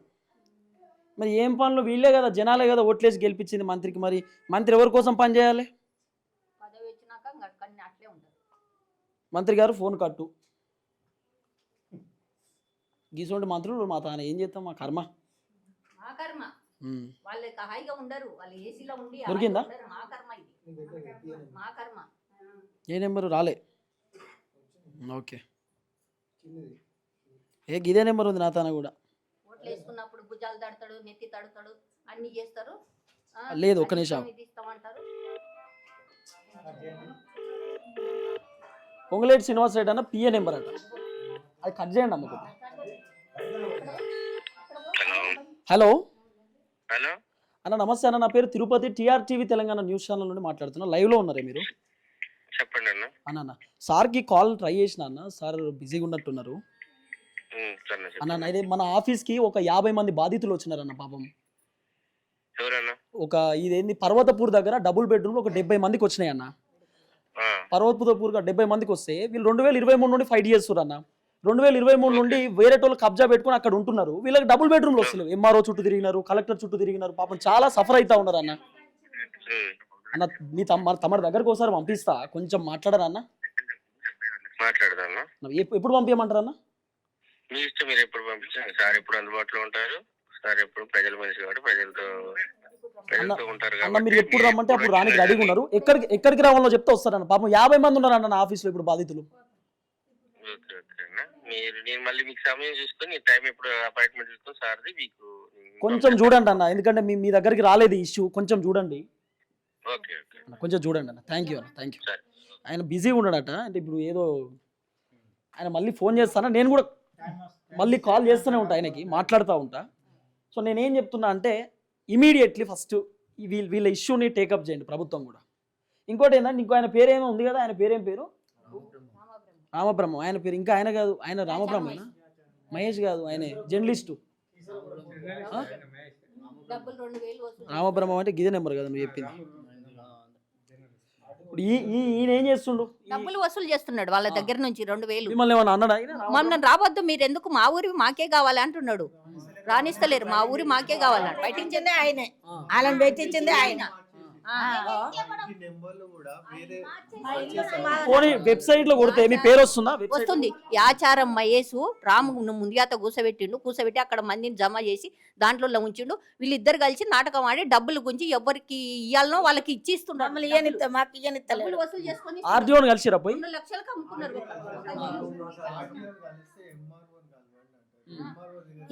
మరి ఏం పనులు? వీళ్ళే కదా, జనాలే కదా ఓట్లేసి గెలిపించింది మంత్రికి. మరి మంత్రి ఎవరి కోసం పని చేయాలి? పదవి వచ్చినాక అట్లే ఉంటుంది. మంత్రి గారు ఫోన్ కట్టు. గీసోంటి మంత్రులు మా తాను ఏం చేస్తాం, మా కర్మ. మా కర్మ. వాళ్ళకి హాయిగా ఉండరు, వాళ్ళు ఏసీలో ఉండి దొరికిందా? మా కర్మ ఇది, మా కర్మ. ఏ నెంబరు రాలే? ఓకే, ఇదే నెంబర్ ఉంది నా తాన కూడా. ఓట్లు వేసుకున్నప్పుడు భుజాలు తడతాడు, నెత్తి తడతాడు, అన్ని చేస్తారు. లేదు, ఒక్క నిమిషం. ఇస్తామంటారు. పొంగులేటి శ్రీనివాస్ రెడ్డి అన్న పిఏ నెంబర్ అట. అది కట్ చేయండి అమ్మ. హలో హలో అన్న, నమస్తే అన్న. నా పేరు Tirupati, TRTV Telangana news channel నుండి మాట్లాడుతున్నా. లైవ్లో ఉన్నారే మీరు? చెప్పండి అన్న. అన్న సార్కి కాల్ ట్రై చేసిన అన్న, సార్ బిజీగా ఉన్నట్టున్నారు. అన్న ఇది మన ఆఫీస్కి ఒక 50 మంది బాధితులు వచ్చినారన్న పాపం. ఎవరన్నా? ఒక ఇదేంది పర్వతపూర్ దగ్గర డబుల్ బెడ్రూమ్ ఒక 70 మందికి వచ్చినాయి అన్న. పర్వతపూర్ 70 మందికి వస్తే వీళ్ళు 2023 నుండి ఫైట్ చేస్తున్నారు అన్న. 2023 నుండి వేరే వాళ్ళు కబ్జా పెట్టుకుని అక్కడ ఉంటున్నారు. వీళ్ళకి డబుల్ బెడ్రూమ్లు వస్తలేవు. ఎంఆర్ఓ చుట్టూ తిరిగినారు, కలెక్టర్ చుట్టూ తిరిగినారు. పాపం చాలా సఫర్ అవుతా ఉన్నారు అన్న. అన్న మీ తమ దగ్గరకు ఒకసారి పంపిస్తా, కొంచెం మాట్లాడరా అన్న? మాట్లాడదాం. ఎప్పుడు పంపించమంటారు అన్న? మీ ఇష్టం, మీరు ఎప్పుడు పంపించండి. సార్ ఎప్పుడు అందుబాటులో ఉంటారు. సార్ ఎప్పుడు ప్రజల మనిషి కాబట్టి ప్రజలతో ఉంటారు. అన్న మీరు ఎప్పుడు రమ్మంటే అప్పుడు రానికి రెడీగా ఉన్నారు. ఎక్కడికి రావాలో చెప్తే వస్తారన్న. పాపం 50 మంది ఉన్నారు అన్న నా ఆఫీస్లో ఇప్పుడు బాధితులు. నేను మళ్ళీ మీకు సమయం చూసుకొని టైం ఎప్పుడు అపాయింట్మెంట్ చూసుకొని సార్ది మీకు కొంచెం చూడండి అన్న, ఎందుకంటే మీ దగ్గరికి రాలేదు ఇష్యూ. కొంచెం చూడండి. ఓకే ఓకే కొంచెం చూడండి అన్న. థ్యాంక్ యూ అన్న, థ్యాంక్ యూ. ఆయన బిజీగా ఉన్నాడట. అంటే ఇప్పుడు ఏదో ఆయన మళ్ళీ ఫోన్ చేస్తానా, నేను కూడా మళ్ళీ కాల్ చేస్తూనే ఉంటా, ఆయనకి మాట్లాడుతూ ఉంటా. సో నేనేం చెప్తున్నా అంటే ఇమీడియట్లీ ఫస్ట్ వీళ్ళ ఇష్యూని టేకప్ చేయండి ప్రభుత్వం కూడా. ఇంకోటి ఏంటంటే ఇంకో ఆయన పేరేమో ఉంది కదా, ఆయన పేరేం పేరు? రామబ్రహ్మం ఆయన పేరు, ఇంకా ఆయన కాదు, ఆయన రామబ్రహ్మనా? మహేష్ కాదు, ఆయన జర్నలిస్టు. డబ్బులు 2000 వసూలు రామబ్రహ్మం అంటే గిదే నెంబర్ కదా నువ్వు చెప్పింది. ఇప్పుడు ఈయన ఏం చేస్తుండు? డబ్బులు వసూలు చేస్తున్నాడు వాళ్ళ దగ్గర నుంచి 2000. మిమ్మల్ని ఏమన్నా అన్నాడా ఆయన? మమ్మల్ని రావద్దు, మీరు ఎందుకు, మా ఊరి మాకే కావాలి అంటున్నాడు. రాణిస్తలేరు, మా ఊరి మాకే కావాలంట. పెట్టించిందే ఆయనే, వాళ్ళని పెట్టించిందే ఆయన. పోనీ వెబ్సైట్ లో కొడితే మీ పేరు వస్తుందా? వస్తుంది. యాచారం మహేసు రాము ముందుగాత కూసబెట్టి అక్కడ మందిని జమ చేసి దాంట్లో ఉంచిండు. వీళ్ళిద్దరు కలిసి నాటకం ఆడి డబ్బులు గుంచి ఎవరికి ఇయ్యాలనో వాళ్ళకి ఇచ్చిస్తున్నారు. మమ్మల్ని ఇయ్యనిస్తా, మాకు ఇయ్యనిస్తలేడు. డబ్బులు వసూలు చేసుకొని ఆర్డీఓని కలిసిరా పోయి? 2 లక్షలకు అమ్ముకున్నారు.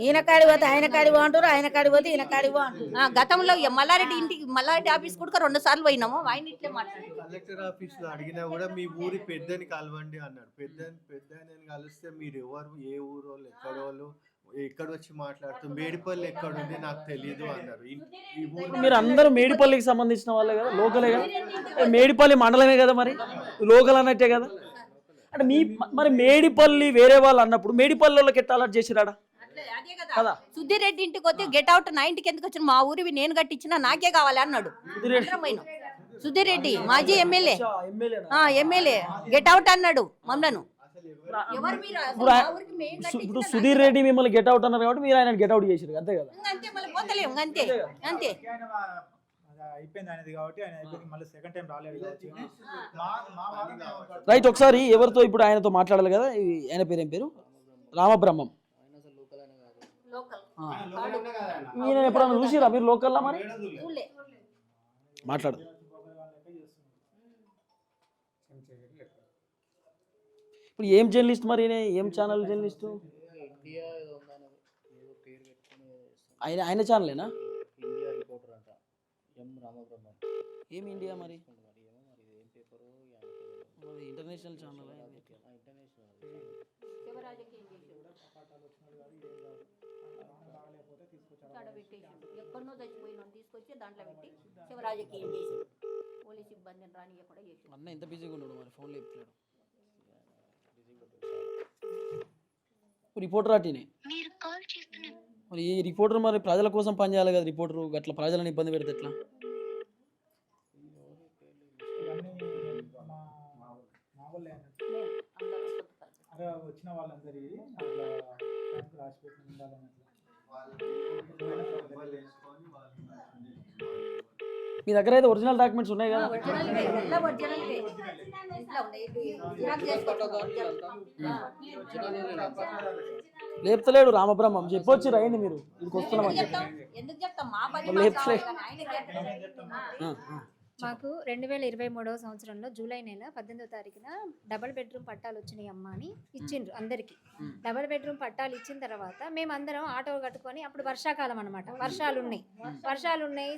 ఈయన కాడి పోతే ఆయన కాడి అంటారు, ఆయన కాడి పోతే ఈయన కాడి అంటారు. గతంలో మల్లారెడ్డి ఆఫీస్ కూడా 2 సార్లు పోయినాము. ఆయన ఇట్లే మాట్లాడారు. కలెక్టర్ ఆఫీస్ లో అడిగినా కూడా మీ ఊరి పెద్దని కలవండి అన్నాడు. పెద్దని కలిస్తే మీరు ఎవరు, ఏ ఊరు వాళ్ళు, ఎక్కడ వాళ్ళు, ఎక్కడ వచ్చి మాట్లాడుతూ మేడిపల్లి ఎక్కడుంది నాకు తెలియదు అన్నారు. ఈ ఊరు మీరు అందరూ మేడిపల్లికి సంబంధించిన వాళ్ళే కదా, లోకలే కదా? మేడిపల్లి మండలమే కదా, మరి లోకల్ అన్నట్టే కదా. అంటే మరి మేడిపల్లి వేరే వాళ్ళు అన్నప్పుడు మేడిపల్లి వాళ్ళకి ఎట్లా అలర్ట్ చేసిరాడా కదా? సుధీర్ రెడ్డి ఇంటికి పోతే గెట్ అవుట్, నా ఇంటికి ఎందుకు వచ్చిన, మా ఊరివి నేను కట్టించిన నాకే కావాలి అన్నాడు. సుధీర్ రెడ్డి మాజీ ఎమ్మెల్యే గెట్ అవుట్ అన్నాడు మమ్మల్ని. ఇప్పుడు సుధీర్ రెడ్డి మిమ్మల్ని గెట్ అవుట్ అన్నారు కాబట్టి మీరు ఆయన గెట్ అవుట్ చేసారు, అంతే కదా? అంతే, మళ్ళీ పోతలేము, అంతే అంతే. అయిపోయింది అనేది కాబట్టి ఆయన అయిపోయింది, మళ్ళీ సెకండ్ టైం రాలేదు కావచ్చు. రైట్, ఒకసారి ఎవరితో ఇప్పుడు ఆయనతో మాట్లాడాలి కదా. ఆయన పేరు ఏం పేరు? రామబ్రహ్మం. ఈయన ఎప్పుడన్నా చూసిరా మీరు లోకల్లా? మరి మాట్లాడు. ఇప్పుడు ఏం జర్నలిస్ట్ మరి ఈయన? ఏం ఛానల్ జర్నలిస్టు? ఆయన ఛానలేనా? ఏం ఇండియా మరి? International channel. ఎక్కడో చచ్చిపోయిన తీసుకొచ్చి దాంట్లో పెట్టి శివరాజకీయం చేసి పోలీస్ ఇబ్బందిని రానియకుండా చేసి అన్న ఎంత బిజీగా ఉన్నాడు మరి, ఫోన్లో చెప్తున్నాడు. రిపోర్టర్ అటినే మరి ఈ రిపోర్టర్ మరి ప్రజల కోసం పనిచేయాలి కదా. రిపోర్టర్ అట్లా ప్రజలను ఇబ్బంది పెడితే ఎట్లా? వచ్చిన వాళ్ళందరి మీ దగ్గర అయితే ఒరిజినల్ డాక్యుమెంట్స్ ఉన్నాయి కదా? లేపుతలేడు రామబ్రహ్మం. చెప్పొచ్చు రండి మీరు, ఇక్కడికి వస్తున్నామని. ఎందుకు చెప్తాం, మా పని మాకు 2023వ సంవత్సరంలో జూలై నెల 18వ తారీఖున డబుల్ బెడ్రూమ్ పట్టాలు వచ్చినాయి అమ్మ అని ఇచ్చిండ్రు అందరికి. డబుల్ బెడ్రూమ్ పట్టాలు ఇచ్చిన తర్వాత మేమందరం ఆటో కట్టుకొని, అప్పుడు వర్షాకాలం అనమాట, వర్షాలు ఉన్నాయి.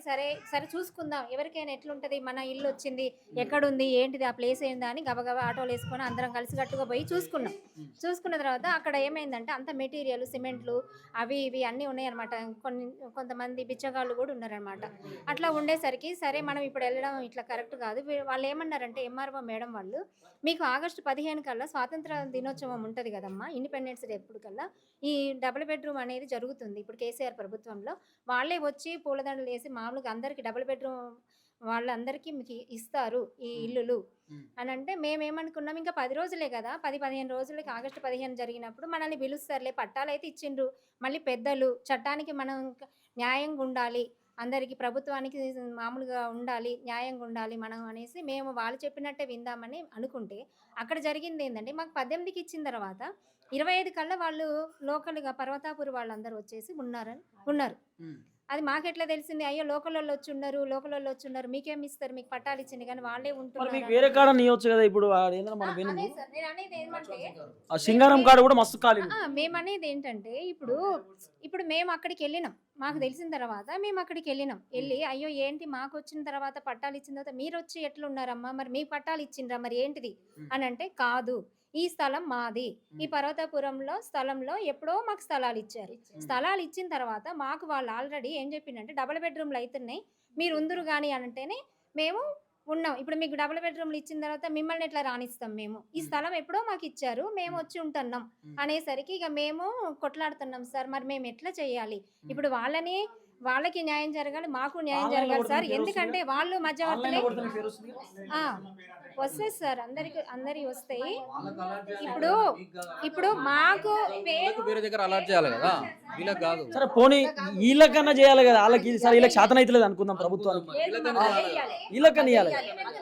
సరే చూసుకుందాం, ఎవరికైనా ఎట్లుంటది, మన ఇల్లు వచ్చింది, ఎక్కడుంది, ఏంటిది, ఆ ప్లేస్ ఏందా అని గబగబా ఆటోలు వేసుకొని అందరం కలిసికట్టుగా పోయి చూసుకున్న తర్వాత అక్కడ ఏమైందంటే అంత మెటీరియల్, సిమెంట్లు అవి ఇవి అన్నీ ఉన్నాయి అనమాట. కొంతమంది బిచ్చగాళ్ళు కూడా ఉన్నారనమాట. అట్లా ఉండేసరికి సరే మనం ఇప్పుడు వెళ్ళడం ఇట్లా కరెక్ట్ కాదు. వాళ్ళు ఏమన్నారంటే ఎంఆర్ఓ మేడం వాళ్ళు, మీకు ఆగస్టు 15 కల్లా స్వాతంత్ర దినోత్సవం ఉంటుంది కదమ్మా, ఇండిపెండెన్స్ డే ఎప్పుడు కల్లా ఈ డబుల్ బెడ్రూమ్ అనేది జరుగుతుంది. ఇప్పుడు కేసీఆర్ ప్రభుత్వంలో వాళ్ళే వచ్చి పూలదండలు వేసి మామూలుగా అందరికి డబుల్ బెడ్రూమ్ వాళ్ళందరికీ మీకు ఇస్తారు ఈ ఇల్లులు అని అంటే, మేమేమనుకున్నాం ఇంకా 10 రోజులే కదా, 10-15 రోజులకి ఆగస్టు 15 జరిగినప్పుడు మనల్ని పిలుస్తారులే, పట్టాలు అయితే ఇచ్చిండ్రు, మళ్ళీ పెద్దలు చట్టానికి మనం న్యాయంగా ఉండాలి, అందరికీ ప్రభుత్వానికి మామూలుగా ఉండాలి, న్యాయంగా ఉండాలి మనం అనేసి మేము వాళ్ళు చెప్పినట్టే విందామని అనుకుంటే, అక్కడ జరిగింది ఏంటంటే మాకు 18కి ఇచ్చిన తర్వాత 25 కల్లా వాళ్ళు లోకల్గా పర్వతాపూర్ వాళ్ళందరూ వచ్చేసి ఉన్నారు. అది మాకెట్లా తెలిసింది, అయ్యో లోకల్ వాళ్ళు వచ్చి ఉన్నారు, మీకేమి ఇస్తారు, మీకు పట్టాలు ఇచ్చింది కానీ వాళ్ళే ఉంటున్నారు. వేరే కాడ నీయొచ్చు కదా. ఇప్పుడు సింగారం కాడ కూడా మస్తు ఖాళీ. మేమనేది ఏంటంటే ఇప్పుడు మేము అక్కడికి వెళ్ళినాం, మాకు తెలిసిన తర్వాత మేము అక్కడికి వెళ్ళి అయ్యో ఏంటి మాకు వచ్చిన తర్వాత పట్టాలు ఇచ్చిన తర్వాత మీరు వచ్చి ఎట్లున్నారమ్మా, మరి మీకు పట్టాలు ఇచ్చిండ్రా, మరి ఏంటిది అని అంటే, కాదు ఈ స్థలం మాది, ఈ పర్వతాపురంలో స్థలంలో ఎప్పుడో మాకు స్థలాలు ఇచ్చారు. స్థలాలు ఇచ్చిన తర్వాత మాకు వాళ్ళు ఆల్రెడీ ఏం చెప్పిందంటే డబుల్ బెడ్రూమ్లు అవుతున్నాయి, మీరు ఉందరు కానీ అంటేనే మేము ఉన్నాం. ఇప్పుడు మీకు డబుల్ బెడ్రూమ్లు ఇచ్చిన తర్వాత మిమ్మల్ని ఎట్లా రాణిస్తాం మేము? ఈ స్థలం ఎప్పుడో మాకు ఇచ్చారు, మేము వచ్చి ఉంటున్నాం అనేసరికి ఇక మేము కొట్లాడుతున్నాం సార్. మరి మేము ఎట్లా చేయాలి? ఇప్పుడు వాళ్ళకి న్యాయం జరగాలి, మాకు న్యాయం జరగాలి సార్. ఎందుకంటే వాళ్ళు మధ్యవర్తులే. ఆ, వస్తాయి సార్, అందరి వస్తాయి. ఇప్పుడు మాకు వేరే దగ్గర అలాట్ చేయాలి కదా, వీళ్ళకి కాదు. సరే పోనీ వీళ్ళకన్నా చేయాలి కదా, వాళ్ళకి సరే వీళ్ళకి శాతం అయితే లేదు అనుకుందాం ప్రభుత్వానికి, వీళ్ళకన్నా ఇవ్వాలి.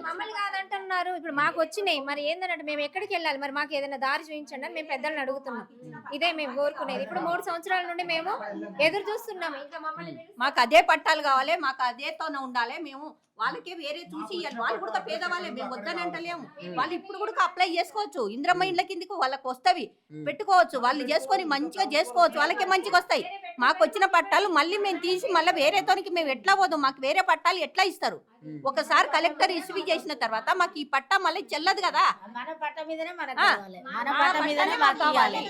మమ్మల్ని కాదంటున్నారు, ఇప్పుడు మాకు వచ్చినాయి. మరి ఏంటంటే మేము ఎక్కడికి వెళ్ళాలి? మరి మాకు ఏదైనా దారి చూపించండి అని మేము పెద్దలను అడుగుతున్నాం. ఇదే మేము కోరుకునేది. ఇప్పుడు 3 సంవత్సరాల నుండి మేము ఎదురు చూస్తున్నాము. ఇంకా మమ్మల్ని మాకు అదే పట్టాలు కావాలి, మాకు అదేతోనే ఉండాలి. మేము వాళ్ళకే వేరే చూసి ఇవ్వాలి. వాళ్ళు కూడా పేదవాళ్ళే, మేము వద్దని అంటలేము. వాళ్ళు ఇప్పుడు కూడా అప్లై చేసుకోవచ్చు. ఇంద్రమ్మ ఇండ్ల కిందకి వాళ్ళకి వస్తవి పెట్టుకోవచ్చు. వాళ్ళు చేసుకొని మంచిగా చేసుకోవచ్చు, వాళ్ళకే మంచిగా వస్తాయి. మాకు వచ్చిన పట్టాలు మళ్ళీ మేము తీసి మళ్ళీ వేరేతోనికి మేము ఎట్లా పోదాం? మాకు వేరే పట్టాలు ఎట్లా ఇస్తారు? ఒకసారి కలెక్టర్ ఇష్యూ చేసిన తర్వాత మాకు ఈ పట్టా మళ్ళీ చెల్లదు కదా. మన పట్ట మీదనే మనకు కావాలి. మన పట్ట మీదనే మాకు ఇవ్వాలి.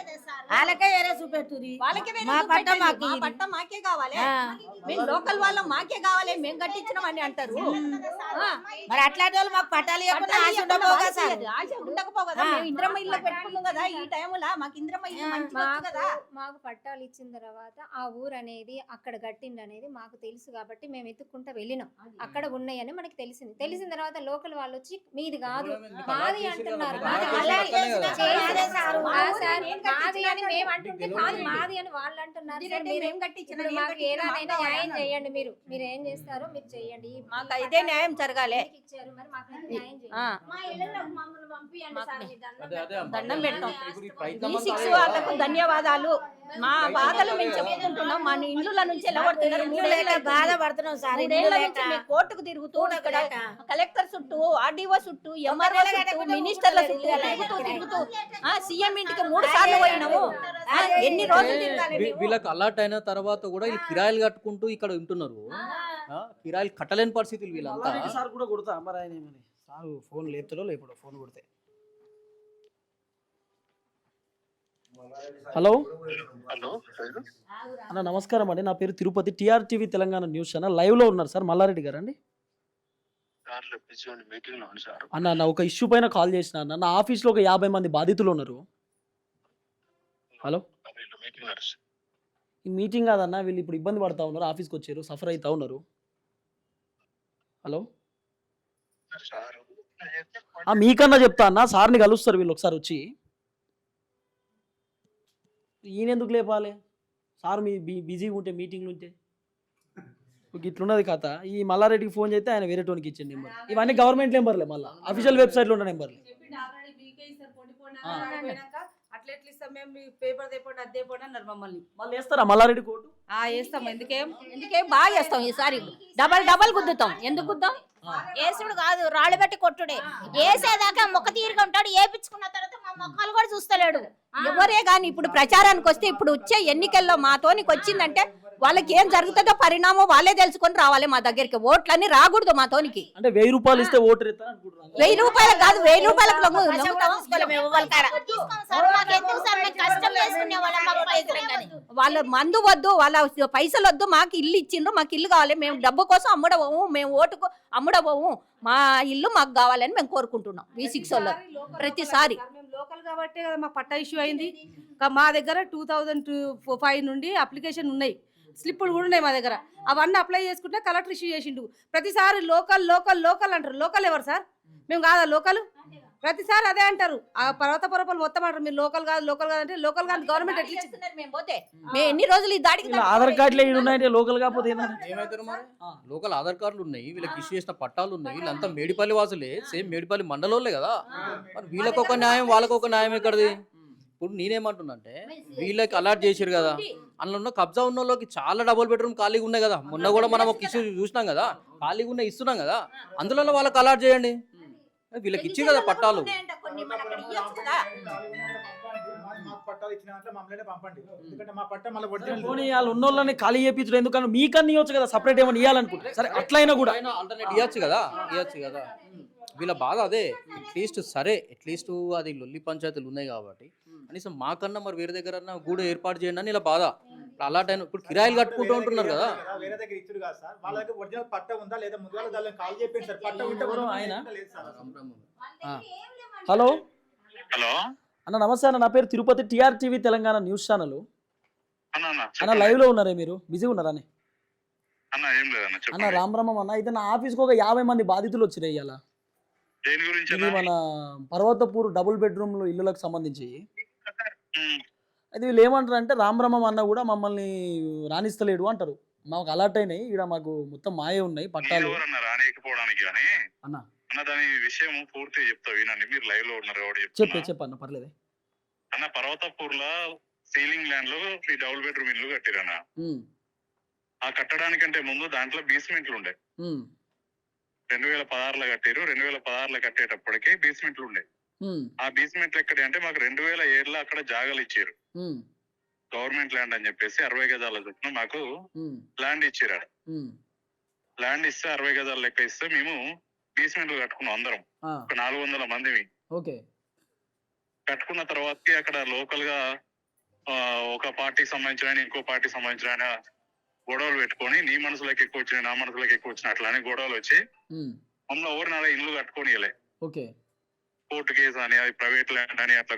వాళ్ళకే వేరే చూపెట్టుర్రి. వాళ్ళకే వేరే మా పట్ట చూపెట్టండి. మాకు మా పట్ట మాకే కావాలి, మేము లోకల్ వాళ్ళం మాకే కావాలి, మేము కట్టించినాం అని అంటారు. మరి అట్లాంటి వాళ్ళు మాకు పట్టాలు ఇవ్వకుండా ఆశ ఉండకపోగా సార్. ఆశ ఉండకపోగా మేము ఇంద్రమ్మ ఇల్లు పెట్టుకున్నాం కదా. ఈ టైంలో మాకు ఇంద్రమ్మ ఇల్లు మంచిగా వచ్చు కదా. మాకు పట్టాలు ఇచ్చిన తర్వాత ఆ ఊరు అనేది అక్కడ కట్టింది అనేది మాకు తెలుసు కాబట్టి మేము ఎత్తుక్కుంటా వెళ్ళినాం. అక్కడ ఉన్నాయని మనకి తెలిసింది. తెలిసిన తర్వాత లోకల్ వాళ్ళు వచ్చి మీది కాదు మాది అంటున్నారు. మాది అని మేము అంటుంటే కాదు మాది అని వాళ్ళు అంటున్నారు. మేము కట్టించిన మాకు ఏదైనా న్యాయం చేయండి. మీరు ఏం చేస్తారో మీరు చేయండి. మాకు ఇదే న్యాయం జరగాలి. ఇచ్చారు, మరి మాకు న్యాయం చేయండి. దండం పెట్టాం. V6 వాళ్ళకు ధన్యవాదాలు. మా బాధలు మేము చెప్పుకుంటున్నాం. మా ఇండ్ల నుంచి వెళ్ళగొడుతున్నారు. 3 ఏళ్ళ బాధపడుతున్నాం సార్. 3 ఏళ్ల నుంచి మేము కోర్టుకు తిరుగుతూ ఇక్కడ కలెక్టర్ చుట్టూ, ఆర్డీఓ చుట్టూ, ఎంఆర్ఓ చుట్టూ, మినిస్టర్ల చుట్టూ తిరుగుతూ సీఎం ఇంటికి 3 సార్లు పోయినాము. ఎన్ని రోజులు తిరగాలి? వీళ్ళకి అలర్ట్ అయిన తర్వాత కూడా వీళ్ళు కిరాయిలు కట్టుకుంటూ ఇక్కడ ఉంటున్నారు. కిరాయిలు కట్టలేని పరిస్థితులు వీళ్ళంతా. సార్ కూడా కొడతా మరి ఆయన ఏమని సార్ ఫోన్ లేపుతాడో లేపుడో ఫోన్ కొడితే. హలో అన్న, నమస్కారం అండి. నా పేరు Tirupati, TRTV Telangana news channel live లో ఉన్నారు సార్. మల్లారెడ్డి గారు అండి. అన్న నా ఒక ఇష్యూ పైన కాల్ చేసిన అన్న. నా ఆఫీస్లో ఒక 50 మంది బాధితులు ఉన్నారు. హలో, ఈ మీటింగ్ కాదన్న, వీళ్ళు ఇప్పుడు ఇబ్బంది పడతా ఉన్నారు, ఆఫీస్కి వచ్చారు, సఫర్ అవుతా ఉన్నారు. హలో, మీకన్నా చెప్తా అన్న, సార్ని కలుస్తారు వీళ్ళు ఒకసారి వచ్చి. ఈయన ఎందుకు లేపాలి సార్? మీ బిజీగా ఉంటే మీటింగ్లు ఉంటే ఇట్లున్నది కథ. ఈ మల్లారెడ్డికి ఫోన్ చేస్తే ఆయన వేరే టోన్కి ఇచ్చిన నెంబర్. ఇవన్నీ గవర్నమెంట్ నెంబర్లే, మళ్ళీ అఫీషియల్ వెబ్సైట్లో ఉన్న నెంబర్లు. మళ్ళీ వేస్తారా మల్లారెడ్డి కోర్టు? ఎందుకేం బాగా చేస్తాం. ఈసారి డబల్ గుద్దుతాం. ఎందుకు గుద్దాం? ఏసుడు కాదు, రాళ్ళు పెట్టి కొట్టుడే. ఏసేదాకా మొక్క తీరుగా ఉంటాడు, ఏపించుకున్న తర్వాత మా మొక్కలు కూడా చూస్తలేడు. ఎవరే గాని ఇప్పుడు ప్రచారానికి వస్తే, ఇప్పుడు వచ్చే ఎన్నికల్లో మాతోనికి వచ్చిందంటే వాళ్ళకి ఏం జరుగుతుందో పరిణామం వాళ్ళే తెలుసుకొని రావాలి మా దగ్గరికి. ఓట్లన్నీ రాకూడదు మాతోనికి. అంటే 1000 రూపాయలు ఇస్తే ఓటు 1000 రూపాయలు కాదు, 1000 రూపాయలకు వాళ్ళ మందు వద్దు, వాళ్ళ పైసలు వద్దు, మాకు ఇల్లు ఇచ్చిండ్రు, మాకు ఇల్లు కావాలి. మేము డబ్బు కోసం అమ్ముడబోము, మేము ఓటుకు అమ్ముడబోము. మా ఇల్లు మాకు కావాలని మేము కోరుకుంటున్నాం. V6 వాళ్ళు ప్రతిసారి లోకల్ కాబట్టి మా పట్టా ఇష్యూ అయింది. మా దగ్గర 2005 నుండి అప్లికేషన్ ఉన్నాయి, స్లిప్పులు కూడా ఉన్నాయి మా దగ్గర. అవన్నీ అప్లై చేసుకుంటే కలెక్టర్ ఇష్యూ చేసిండు. ప్రతిసారి లోకల్ లోకల్ లోకల్ అంటారు. లోకల్ ఎవరు సార్? మేము కాదా లోకల్? ప్రతిసారి అదే అంటారు. ఆ పర్వతపురపలు మొత్తం అంటారు మీరు లోకల్ కాదు లోకల్ కాదు అంటే లోకల్ కాదు గవర్నమెంట్ ఎట్లా ఇచ్చింది? మేము పోతే మేము ఎన్ని రోజులు ఈ దాడికి ఆధార్ కార్డులు ఉన్నాయి లోకల్ కాకపోతే ఏమైతారు మరి? లోకల్ ఆధార్ కార్డులు ఉన్నాయి, వీళ్ళకి ఇష్యూ చేసిన పట్టాలు ఉన్నాయి. వీళ్ళంతా మేడిపల్లి వాసులే, సేమ్ మేడిపల్లి మండలంలో కదా. మరి వీళ్ళకి ఒక న్యాయం, వాళ్ళకి ఒక న్యాయం ఎక్కడిది? ఇప్పుడు నేనేమంటున్నా అంటే, వీళ్ళకి అలాట్ చేసారు కదా, అందులో ఉన్న కబ్జా ఉన్న వాళ్ళకి చాలా డబుల్ బెడ్రూమ్ ఖాళీగా ఉన్నాయి కదా. మొన్న కూడా మనం ఒక ఇష్యూ చూసినాం కదా, ఖాళీగా ఉన్న ఇస్తున్నాం కదా, అందులో వాళ్ళకి అలాట్ చేయండి. వీళ్ళకి ఇచ్చి కదా పట్టాలు. వాళ్ళు ఉన్నోళ్ళని ఖాళీ చేయించడం ఎందుకని మీకన్నా ఇవ్వచ్చు కదా, సపరేట్ ఏమైనా ఇవ్వాలనుకుంటే. సరే అట్లయినా కూడా ఆల్టర్నేట్ ఇవ్వచ్చు కదా. వీళ్ళ బాధ అదే. అట్లీస్ట్ అది లొల్లి పంచాయతీలు ఉన్నాయి కాబట్టి కనీసం మాకన్నా మరి వేరే దగ్గర గూడు ఏర్పాటు చేయండి అని ఇలా బాధ. ఇప్పుడు అలాంటి ఇప్పుడు కిరాయిలు కట్టుకుంటూ ఉంటున్నారు కదా. వేరే దగ్గర ఇచ్చుడు కాదు సార్, వాళ్ళ దగ్గర ఒరిజినల్ పట్ట ఉందా లేదా ముందుగా దాన్ని కాల్ చెప్పండి సార్. పట్ట ఉంటే ఎవరు మనం ఆయన? లేదు సార్. హలో హలో అన్న, నమస్తే అన్న. నా పేరు Tirupati, TR TV Telangana news channel. అన్న అన్న లైవ్ లో ఉన్నారే మీరు? బిజీగా ఉన్నారా అన్న? అన్న ఏం లేదన్న అన్న చెప్పండి. రామబ్రహ్మం అన్న, అయితే నా ఆఫీస్కి ఒక 50 మంది బాధితులు వచ్చినాయి ఇవాళ. దేని గురించి ఇది అన్న? మన పర్వతపూర్ డబుల్ బెడ్రూమ్ ఇల్లులకు సంబంధించి. ఉమ్, అయితే వీళ్ళు ఏమంటారు అంటే రామబ్రహ్మం అన్న కూడా మమ్మల్ని రాణిస్తలేడు అంటారు. మాకు అలర్ట్ అయినాయి, ఇక్కడ మాకు మొత్తం మాయే ఉన్నాయి పట్టాలు మీరెవరన్నా రానియకపోవడానికి కానీ అన్న. అన్న దాని విషయం పూర్తిగా చెప్తా వినండి. మీరు లైవ్ లో ఉన్నారు కాబట్టి చెప్పే చెప్తున్నా. చెప్పన్న, పర్లేదే. అన్న పర్వతపూర్ లో సీలింగ్ ల్యాండ్ లో ఈ డబుల్ బెడ్రూమ్ ఇల్లు కట్టిరన్న. ఉమ్, ఆ కట్టడానికంటే ముందు దాంట్లో బేస్మెంట్లు ఉండే. ఉమ్, 2016లో కట్టిరు. 2016లో కట్టేటప్పటికి బేస్మెంట్లు ఉండే. ఉమ్, ఆ బేస్మెంట్లు ఎక్కడి అంటే మాకు 2007లో అక్కడ జాగాలు ఇచ్చారు. ఉమ్, గవర్నమెంట్ ల్యాండ్ అని చెప్పేసి 60 గజాల చొప్పున మాకు ఉమ్, ల్యాండ్ ఇచ్చారు. ఉమ్, ల్యాండ్ ఇస్తే 60 గజాల లెక్క ఇస్తే మేము బేస్మెంట్లు కట్టుకున్నాం అందరం, ఆ, ఒక 400 మందిని. ఓకే. కట్టుకున్న తర్వాతకి అక్కడ లోకల్ గా ఒక పార్టీకి సంబంధించిన ఆయన ఇంకో పార్టీకి సంబంధించిన ఆయన గొడవలు పెట్టుకొని నీ మనసులోకి ఎక్కువ వచ్చినాయి, నా మనసులోకి ఎక్కువ వచ్చిన అట్లానే గొడవలు వచ్చి ఉమ్, మమ్మల్ని ఎవరినాడ ఇల్లు కట్టుకొని ఓకే. కోర్టు కేసు అని అది ప్రైవేట్ ల్యాండ్ అని అట్లా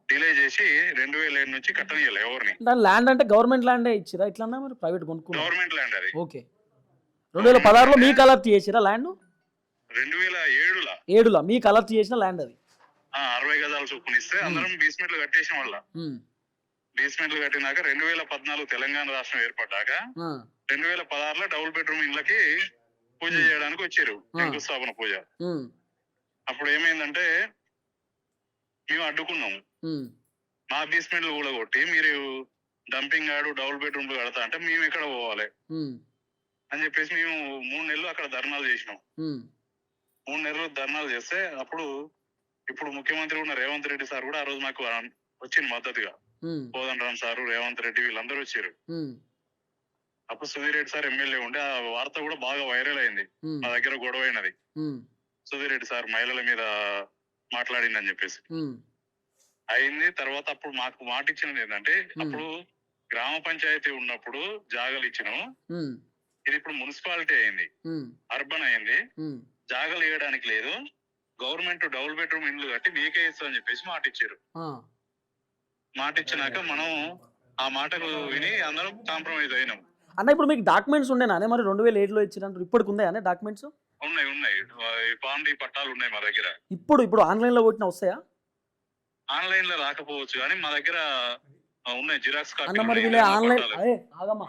డిలే చేసి 2007 నుంచి కట్టనియలే ఎవరిని. దాని ల్యాండ్ అంటే గవర్నమెంట్ ల్యాండే ఇచ్చిరా ఇట్లా మరి ప్రైవేట్ కొనుక్కున్నారు? గవర్నమెంట్ ల్యాండ్ అది. ఓకే. 2016లో మీకు అలర్ట్ చేసిరా ల్యాండ్? 2007లో 7లో మీకు అలర్ట్ చేసిన ల్యాండ్ అది. 60 గజాలు చొప్పున ఇస్తే అందరం బేస్మెంట్లు కట్టేసిన వల్ల. ఉమ్, బేస్మెంట్లు కట్టినాక 2014 తెలంగాణ రాష్ట్రం ఏర్పడ్డాక ఆ, 2016లో డబుల్ బెడ్రూమ్ ఇళ్ళకి పూజ చేయడానికి వచ్చారు, శంకుస్థాపన పూజ. ఉమ్, అప్పుడు ఏమైందంటే మేము అడ్డుకున్నాము. ఉమ్, మా బేస్మెంట్లు కూడా కొట్టి మీరు డంపింగ్ యార్డు డబుల్ బెడ్రూమ్లు కడతా అంటే మేము ఎక్కడ పోవాలి ఉమ్, అని చెప్పేసి మేము 3 నెలలు అక్కడ ధర్నాలు చేసినాం. ఉమ్, 3 నెలలు ధర్నాలు చేస్తే అప్పుడు ఇప్పుడు ముఖ్యమంత్రి ఉన్న రేవంత్ రెడ్డి సార్ కూడా ఆ రోజు మాకు వచ్చింది మద్దతుగా. ఉమ్, కోదండరాం సారు, రేవంత్ రెడ్డి వీళ్ళందరూ వచ్చారు. ఉమ్, అప్పుడు సుధీర్ రెడ్డి సార్ ఎమ్మెల్యే ఉండే, ఆ వార్త కూడా బాగా వైరల్ అయింది. ఉమ్, మా దగ్గర గొడవ అయినది, ఉమ్, సుధీర్ రెడ్డి సార్ మహిళల మీద మాట్లాడిందని చెప్పేసి ఉమ్, అయింది. తర్వాత అప్పుడు మాకు మాట ఇచ్చినది ఏంటంటే అప్పుడు గ్రామ పంచాయతీ ఉన్నప్పుడు జాగాలు ఇచ్చినాం, ఉమ్, ఇది ఇప్పుడు మున్సిపాలిటీ అయింది, ఉమ్, అర్బన్ అయింది, ఉమ్, జాగాలు ఇవ్వడానికి లేదు, గవర్నమెంట్ డబుల్ బెడ్రూమ్ ఇండ్లు కట్టి మీకే ఇస్తా అని చెప్పేసి మాట ఇచ్చారు. ఆ, మాట ఇచ్చినాక మనం ఆ మాటలు విని అందరం కాంప్రమైజ్ అయినాం. అన్న ఇప్పుడు మీకు డాక్యుమెంట్స్ ఉండేనా అనే మరి 2007లో ఇచ్చినట్టు ఇప్పటికి ఉన్నాయా అనే డాక్యుమెంట్స్? ఉన్నాయి ఉన్నాయి, పాండి పట్టాలు ఉన్నాయి మా దగ్గర. ఇప్పుడు ఆన్లైన్లో కొట్టిన వస్తాయా? ఆన్లైన్ లో రాకపోవచ్చు కానీ మా దగ్గర ఉన్నాయి జిరాక్స్ అన్న మరి వీళ్ళే ఆన్లైన్ అదే ఆగమ్మా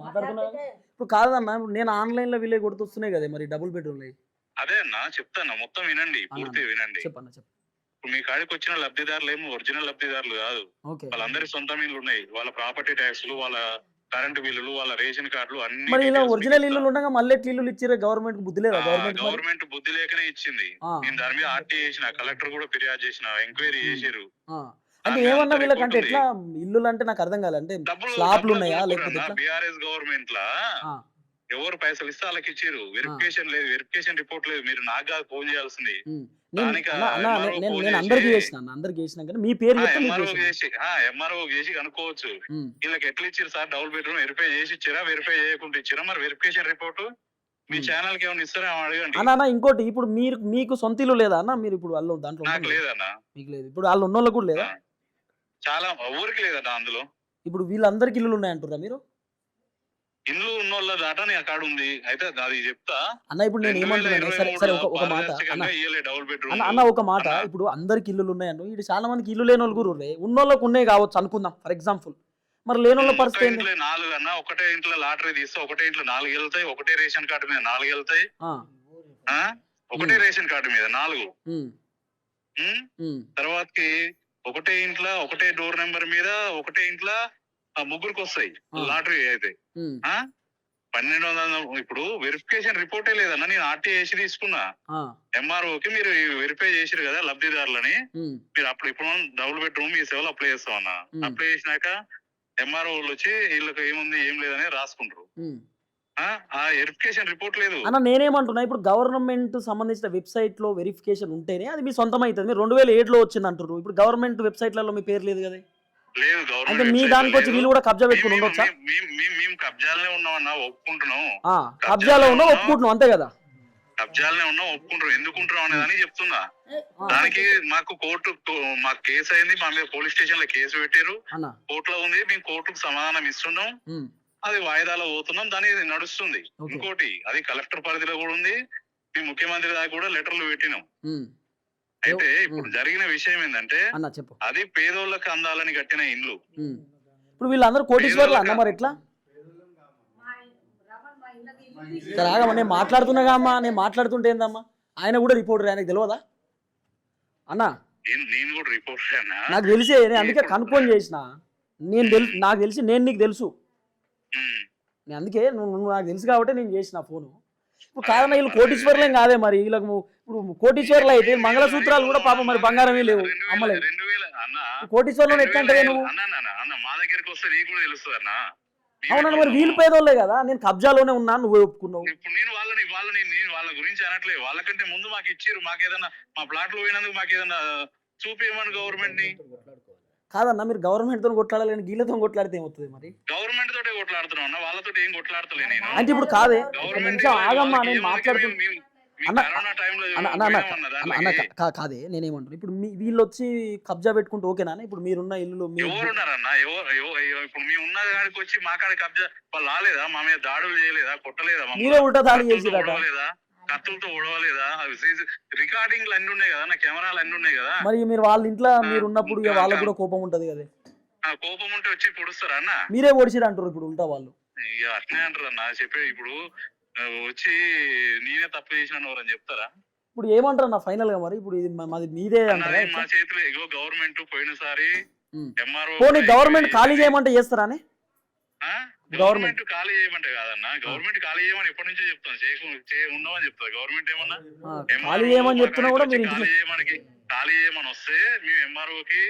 మాట్లాడుతున్నా కదా. ఇప్పుడు కాదన్న, ఇప్పుడు నేను ఆన్లైన్లో వీళ్ళే కొడుతున్నాయి కదా మరి డబుల్ బెడ్రూమ్లు. అదే అన్న చెప్తాను, మొత్తం వినండి, పూర్తిగా వినండి. చెప్పన్న చెప్పు. ఇప్పుడు మీ కాడికి వచ్చిన లబ్ధిదారులు ఏమో ఒరిజినల్ లబ్ధిదారులు కాదు, ఓకే. వాళ్ళందరి సొంత ఇల్లు ఉన్నాయి, వాళ్ళ ప్రాపర్టీ ట్యాక్స్లు, వాళ్ళ కరెంట్ బిల్లులు, వాళ్ళ రేషన్ కార్డులు అన్ని. మరి ఇలా ఒరిజినల్ ఇల్లు ఉండగా మళ్ళీ ఇల్లు ఇచ్చారు, గవర్నమెంట్ బుద్ధి లేదా? గవర్నమెంట్ బుద్ధి లేకనే ఇచ్చింది. నేను దాని మీద ఆర్టీ చేసిన, కలెక్టర్ కూడా ఫిర్యాదు చేసిన, ఎంక్వైరీ చేసిరు. అంటే ఏమన్నా వీళ్ళకంటే ఎట్లా ఇల్లు అంటే నాకు అర్థం కాలంటే స్లాబ్లు ఉన్నాయా లేకపోతే బీఆర్ఎస్ గవర్నమెంట్ లా ఎవరు పైసలు ఇస్తే వాళ్ళకి ఇచ్చారు. వెరిఫికేషన్ లేదు, వెరిఫికేషన్ రిపోర్ట్ లేదు. మీరు నాకు ఫోన్ చేయాల్సింది. నేను అందరికి చేసిన కానీ మీ పేరు ఎంఆర్ఓ చేసి కనుక్కోవచ్చు. వీళ్ళకి ఎట్లా ఇచ్చారు సార్ డబుల్ బెడ్రూమ్? వెరిఫై చేసి ఇచ్చారా, వెరిఫై చేయకుండా ఇచ్చారా? మరి వెరిఫికేషన్ రిపోర్ట్ మీ ఛానల్ కి ఏమైనా ఇస్తారా అడగండి. అన్న ఇంకోటి, ఇప్పుడు మీకు సొంత ఇల్లు లేదా అన్న? మీరు ఇప్పుడు వాళ్ళు దాంట్లో నాకు లేదన్నా. మీకు లేదు, ఇప్పుడు వాళ్ళు ఉన్న వాళ్ళకు కూడా లేదా? చాలా ఊరికి లేదన్నా. అందులో ఇప్పుడు వీళ్ళందరికి ఇల్లులు ఉన్నాయంటారా మీరు? ఇల్లు ఉన్న వాళ్ళ దాటా నీ అక్కడ ఉంది. అయితే అది చెప్తా అన్న. ఇప్పుడు నేను ఏమంటున్నాను, సరే ఒక మాట అన్న ఒక మాట. ఇప్పుడు అందరికి ఇల్లులు ఉన్నాయంట, ఇది చాలా మందికి ఇల్లు లేని వాళ్ళు కూడా ఉన్న వాళ్ళకు ఉన్నాయి కావచ్చు అనుకుందాం ఫర్ ఎగ్జాంపుల్. మరి లేని వాళ్ళ పరిస్థితి ఏంటి? 4 అన్న, ఒకటే ఇంట్లో లాటరీ తీస్తే ఒకటే ఇంట్లో 4 వెళ్తాయి, ఒకటే రేషన్ కార్డు మీద 4 వెళ్తాయి, ఒకటే రేషన్ కార్డు మీద 4. తర్వాతకి ఒకటే ఇంట్లో ఒకటే డోర్ నెంబర్ మీద ఒకటే ఇంట్లో 3కి వస్తాయి లాటరీ అయితే. 1200. ఇప్పుడు వెరిఫికేషన్ రిపోర్టే లేదన్న. నేను ఆర్టీ చేసి తీసుకున్నా ఎంఆర్ఓకి, మీరు వెరిఫై చేసిరు కదా లబ్ధిదారులని, మీరు అప్పుడు ఇప్పుడు డబుల్ బెడ్రూమ్ మీ సేవలు అప్లై చేస్తామన్నా. అప్లై చేసినాక ఎంఆర్ఓ వచ్చి వీళ్ళకి ఏముంది ఏం లేదని రాసుకుంటారు. ఆ వెరిఫికేషన్ రిపోర్ట్ లేదు అన్న. నేనేమంటున్నా, ఇప్పుడు గవర్నమెంట్ సంబంధించిన వెబ్సైట్ లో వెరిఫికేషన్ ఉంటేనే అది మీ సొంతం అవుతుంది. మీరు 2007లో వచ్చింది అంటారు, ఇప్పుడు గవర్నమెంట్ వెబ్సైట్లలో మీ పేరు లేదు కదా. లేదు అంటే గవర్నమెంట్ మీ దానికి వచ్చి వీళ్ళు కూడా కబ్జా పెట్టుకుని ఉండొచ్చా? మేము కబ్జాలనే ఉన్నామన్నా ఒప్పుకుంటున్నాం. కబ్జాలో ఉన్నా ఒప్పుకుంటున్నాం అంతే కదా? కబ్జాలనే ఉన్నాం ఒప్పుకుంటున్నాం. ఎందుకుంటున్నాం అనేదని చెప్తున్నా. దానికి మాకు మాకు కేసు అయింది, మా మీద పోలీస్ స్టేషన్ లో కేసు పెట్టారు, కోర్టులో ఉంది. మేము కోర్టుకు సమాధానం ఇస్తున్నాం, అది వాయిదాలో పోతున్నాం, దాని నడుస్తుంది. ఇంకోటి అది కలెక్టర్ పరిధిలో కూడా ఉంది, మేము ముఖ్యమంత్రి దాకా కూడా లెటర్లు పెట్టినాం. అయితే ఇప్పుడు జరిగిన విషయం ఏంటంటే అది పేదోళ్ళకి అందాలని కట్టిన ఇండ్లు. ఇప్పుడు వీళ్ళందరూ కోటీశ్వర్లు అన్న, మరి ఎట్లా? రాగమ్మా, నేను మాట్లాడుతున్నాగా అమ్మా, నేను మాట్లాడుతుంటే ఏందమ్మా? ఆయన కూడా రిపోర్టర్, ఆయనకు తెలియదా అన్నా? నేను కూడా రిపోర్టర్ అన్నా, నాకు తెలిసే, నేను అందుకే కన్ఫర్మ్ చేసిన. నాకు తెలిసి, నేను నీకు తెలుసు, నేను అందుకే నువ్వు నాకు తెలుసు కాబట్టి నేను చేసిన ఫోను. ఇప్పుడు కాదన్నా, వీళ్ళు కోటీశ్వర్లేం కాదే మరి? వీళ్ళకు ఇప్పుడు కోటీశ్వర్లు అయితే మంగళసూత్రాలు కూడా పాపం మరి బంగారమే లేవు, అమ్మలేదు. కోటీశ్వర్లు ఎట్లా అంటే నువ్వు? మా దగ్గరికి వస్తే నీకు కూడా తెలుస్తుంది అన్న. అవునన్నా, మరి వీళ్ళు పేదోళ్ళే కదా, నేను కబ్జాలోనే ఉన్నా, నువ్వే ఒప్పుకున్నావు. ఇప్పుడు నేను వాళ్ళ గురించి అనట్లేదు. వాళ్ళకంటే ముందు మాకు ఇచ్చిర్రు, మాకేదన్నా మా ప్లాట్లు పోయినందుకు మాకేదన్నా చూపించమని గవర్నమెంట్ ని. కాదన్నా, మీరు గవర్నమెంట్ తో కొట్లాడాలని గీళ్ళతో కొట్లాడితే ఏమవుతుంది మరి? గవర్నమెంట్ తోటే కొట్లాడుతున్నాం అన్న, వాళ్ళతో ఏం కొట్లాడతలే నేను. అంటే ఇప్పుడు కాదే, ఒక నిమిషం ఆగమ్మా, నేను మాట్లాడుతున్నా. కాదే, నేనేమంటాను ఇప్పుడు, వీళ్ళు వచ్చి కబ్జా పెట్టుకుంటే ఓకేనా? ఇప్పుడు మీరున్న ఇల్లు ఎవరున్నారన్నా? ఇప్పుడు మేము ఉన్న కాడికి వచ్చి మా కాడ కబ్జా వాళ్ళు రాలేదా? మా మీద దాడులు చేయలేదా? కొట్టలేదా? మీరే ఉల్టా దాడి చేసిరా? కత్తులతో ఓడవలేదా? రికార్డింగ్లు అన్ని ఉన్నాయి కదా, కెమెరాలు అన్ని ఉన్నాయి కదా. మరి మీరు వాళ్ళ ఇంట్లో మీరు ఉన్నప్పుడు వాళ్ళకు కూడా కోపం ఉంటది కదా? కోపం ఉంటే వచ్చి పొడుస్తారా అన్న? మీరే పొడిచిరు అంటారు ఇప్పుడు ఉంటా వాళ్ళు. ఇక అట్నే అంటారు అన్న. చెప్పే ఇప్పుడు వచ్చి నేనే తప్పు చేసిన అని చెప్తారా? ఇప్పుడు ఏమంటారు అన్న ఫైనల్ గా? మరి ఇప్పుడు మాది మీదే అంటారా? మా చేతిలో ఇగో గవర్నమెంట్ పోయినసారి ఎంఆర్ఓ గవర్నమెంట్ ఖాళీ చేయమంటే చేస్తారా? గవర్నమెంట్ ఖాళీ చేయమంటే కాదన్న, గవర్నమెంట్ ఖాళీ చేయమని ఎప్పటి నుంచో చెప్తాను, ఉన్నామని చెప్తా. గవర్నమెంట్ ఏమన్నా ఖాళీ చేయమని చెప్తున్నా కూడా ఖాళీ చేయమని వస్తే మేము ఎంఆర్ఓకి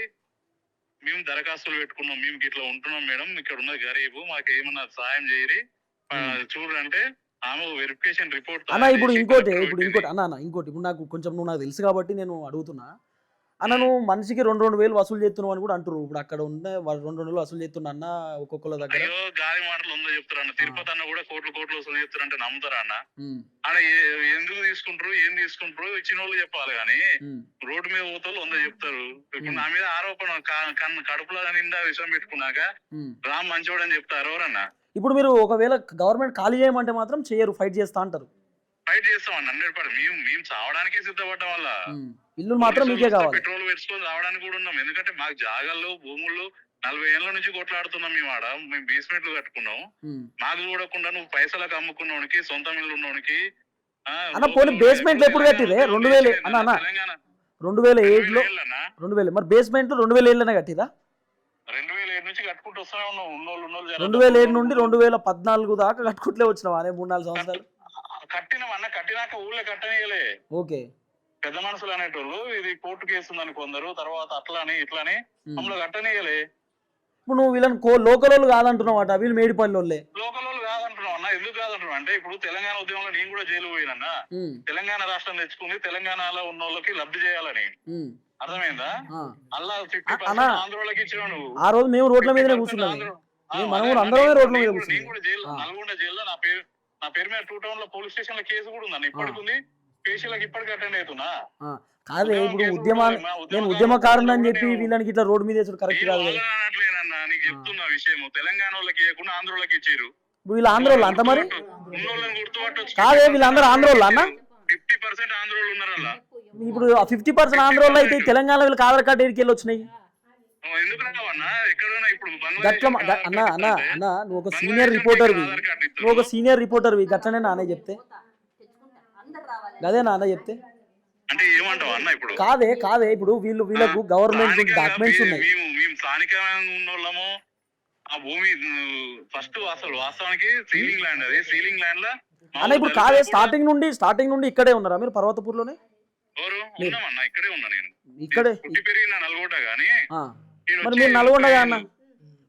మేము దరఖాస్తులు పెట్టుకున్నాం, మేము ఇట్లా ఉంటున్నాం మేడం, ఇక్కడ ఉన్నది గరీబు, మాకు ఏమన్నా సాయం చేయరి చూడంటే ఆమె వెరిఫికేషన్ రిపోర్ట్ అన్న. ఇప్పుడు ఇంకోటి అన్న, ఇంకోటి ఇప్పుడు నాకు కొంచెం నువ్వు నాకు తెలుసు కాబట్టి నేను అడుగుతున్నా అన్న. నువ్వు మనిషికి 2,000 వసూలు చేస్తున్నావు అని కూడా అంటారు. ఇప్పుడు అక్కడ ఉండే 2,000 వసూలు చేస్తున్నా అన్న ఒక్కొక్కళ్ళ దగ్గర. గాలి మాటలు ఉందో చెప్తారు అన్న. తిరుపతి అన్న కూడా కోట్లు వసూలు చేస్తారు అంటే నమ్ముతారా అన్న? ఆడ ఎందుకు తీసుకుంటారు, ఏం తీసుకుంటారు ఇచ్చిన వాళ్ళు చెప్పాలి కానీ రోడ్డు మీద పోతారు ఉందో చెప్తారు. ఇప్పుడు నా మీద ఆరోపణ కడుపులో నిండా విషయం పెట్టుకున్నాక రామ్ మంచోడు అని చెప్తారు ఎవరన్నా? ఇప్పుడు మీరు ఒకవేళ గవర్నమెంట్ ఖాళీ చేయమంటే మాత్రం చేయరు, ఫైట్ చేస్తా అంటారు. ఫైట్ చేస్తామని 100%. మేము చావడానికే సిద్ధపడ్డం వల్ల ఇల్లు మాత్రం మీకే కావాలి. పెట్రోల్ పెట్టుకొని రావడానికి కూడా ఉన్నాం. ఎందుకంటే మాకు జాగాల్లో భూముల్లో 40 ఏళ్ల నుంచి కొట్లాడుతున్నాం. మేము ఆడ మేము బేస్మెంట్లు కట్టుకున్నాం. మాకు చూడకుండా నువ్వు పైసలకు అమ్ముకున్నోనికి, సొంత ఇల్లు ఉన్నోనికి అన్న. పోనీ బేస్మెంట్లు ఎప్పుడు కట్టిరే? 2000 అన్న 2007లో 2000. మరి బేస్మెంట్ 2007లోనే కట్టిరా? 2007 నుంచి కట్టుకుంటూ వస్తూనే ఉన్నాం. ఉన్నోళ్ళు 2007 నుండి 2014 దాకా కట్టుకుంటూ వచ్చినావా? 3-4 సంవత్సరాలు కట్టినాం అన్న. కట్టినాక ఊళ్ళో కట్టనీయలే. ఓకే, పెద్ద మనుషులు అనేటోళ్ళు ఇది కోర్టు కేసు ఉందని కొందరు, తర్వాత అట్లని ఇట్లని మమ్మల్ని కట్టనీయలే. ఇప్పుడు నువ్వు వీళ్ళని లోకల్ వాళ్ళు కాదంటున్నావు అట, వీళ్ళు మేడిపల్లి వాళ్ళే. లోకల్ వాళ్ళు కాదంటున్నావు అన్న. ఎందుకు కాదంటున్నావు అంటే ఇప్పుడు తెలంగాణ ఉద్యమంలో నేను కూడా జైలు పోయినన్నా. తెలంగాణ రాష్ట్రం తెచ్చుకుంది తెలంగాణలో ఉన్న వాళ్ళకి లబ్ధి చేయాలని, అర్థమైందా? అలా 50% ఆంధ్రోళ్ళకి ఇచ్చినావు నువ్వు. ఆ రోజు మేము రోడ్ల మీదనే కూర్చున్నాం, మనం అందరమే రోడ్ల మీద కూర్చున్నాం. నేను కూడా జైలు, నల్గొండ జైల్లో నా పేరు మీద 2 టౌన్ లో పోలీస్ స్టేషన్ లో కేసు కూడా ఉందన్న. ఇప్పటికుంది, పేషీలకు ఇప్పటికి అటెండ్ అవుతున్నా. కాదే ఇప్పుడు నేను ఉద్యమకారుని అని చెప్పి వీళ్ళకి ఇట్లా రోడ్డు మీద కరెక్ట్ కాదు. నీకు చెప్తున్నా విషయం, తెలంగాణ వాళ్ళకి ఇవ్వకుండా ఆంధ్రోళ్ళకి ఇచ్చారు. వీళ్ళు ఆంధ్రోళ్ళు అంత మరి ఉన్నోళ్ళని గుర్తుపట్టొచ్చు. కాదే వీళ్ళందరూ ఆంధ్రోళ్ళు అన్న? 50% ఆంధ్రోళ్ళు ఉన్నారు అలా. ఇప్పుడు 50% ఆంధ్రోళ్ళు అయితే తెలంగాణ వీళ్ళకి ఆధార్ కార్డు ఎడికి వెళ్ళి వచ్చినాయి. ఎందుకు రావన్నా? ఎక్కడైనా ఇప్పుడు అన్న నువ్వు ఒక సీనియర్ రిపోర్టర్వి గట్లనే నానే చెప్తే అదే నాన్న చెప్తే అంటే ఏమంటావు అన్న? ఇప్పుడు కాదే ఇప్పుడు వీళ్ళకు గవర్నమెంట్ డాక్యుమెంట్స్ ఉన్నాయి. మేము స్థానికంగా ఉన్నోళ్ళము. ఆ భూమి ఫస్ట్ అసలు వాస్తవానికి సీలింగ్ ల్యాండ్, అది సీలింగ్ ల్యాండ్ లో అన్న. ఇప్పుడు కాదే స్టార్టింగ్ నుండి ఇక్కడే ఉన్నారా మీరు? పర్వతపూర్లోనే ఉన్నామన్నా. ఇక్కడే ఉన్నా నేను. ఇక్కడే పుట్టి పెరిగిన నల్గొండ గానీ. మరి మీరు నల్గొండగా అన్న?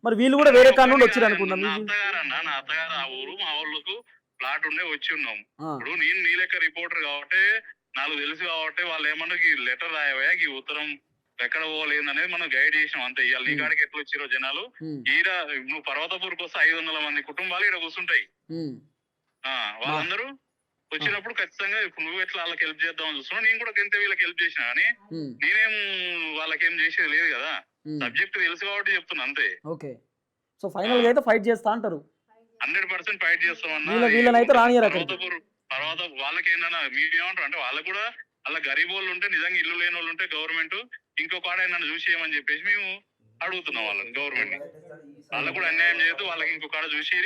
మరి వీళ్ళు కూడా వేరే కాడ నుండి వచ్చారు అనుకున్నాం. నా అత్తగారు ఆ ఊరు, మా వాళ్ళకు ప్లాట్ ఉండే వచ్చి ఉన్నాం. ఇప్పుడు నేను నీ లెక్క రిపోర్టర్ కాబట్టి నాకు తెలుసు కాబట్టి వాళ్ళు ఏమన్నా ఈ లెటర్ రాయవా, ఈ ఉత్తరం ఎక్కడ పోలేదు అనేది మనం గైడ్ చేసినాం అంతే. ఇవాళ నీ కాడికి ఎట్లా వచ్చిరో జనాలు ఈడ నువ్వు పర్వతపూర్కి వస్తే 500 మంది కుటుంబాలు ఇక్కడ కూర్చుంటాయి. వాళ్ళందరూ వచ్చినప్పుడు ఖచ్చితంగా ఇప్పుడు నువ్వు ఎట్లా వాళ్ళకి హెల్ప్ చేద్దామని చూస్తున్నావు, నేను కూడా ఎంత వీళ్ళకి హెల్ప్ చేసినా కానీ నేనేం వాళ్ళకేం చేసేది లేదు కదా. సబ్జెక్ట్ తెలుసు కాబట్టి చెప్తున్నా అంతే. ఓకే, సో ఫైనల్ గా అయితే ఫైట్ చేస్తా అంటారు. 100% ఫైట్ చేస్తామన్నా. వీళ్ళనైతే రానియరు తర్వాత వాళ్ళకి ఏంటన్నా మీరు ఏమంటారు అంటే వాళ్ళకు కూడా అలా గరీబ్ వాళ్ళు ఉంటే నిజంగా ఇల్లు లేని వాళ్ళు ఉంటే గవర్నమెంట్ ఇంకో కాడ నన్ను చూసేయమని చెప్పేసి మేము అడుగుతున్నాం వాళ్ళని. గవర్నమెంట్ వాళ్ళకు కూడా అన్యాయం చేయదు, వాళ్ళకి ఇంకో కాడ చూసి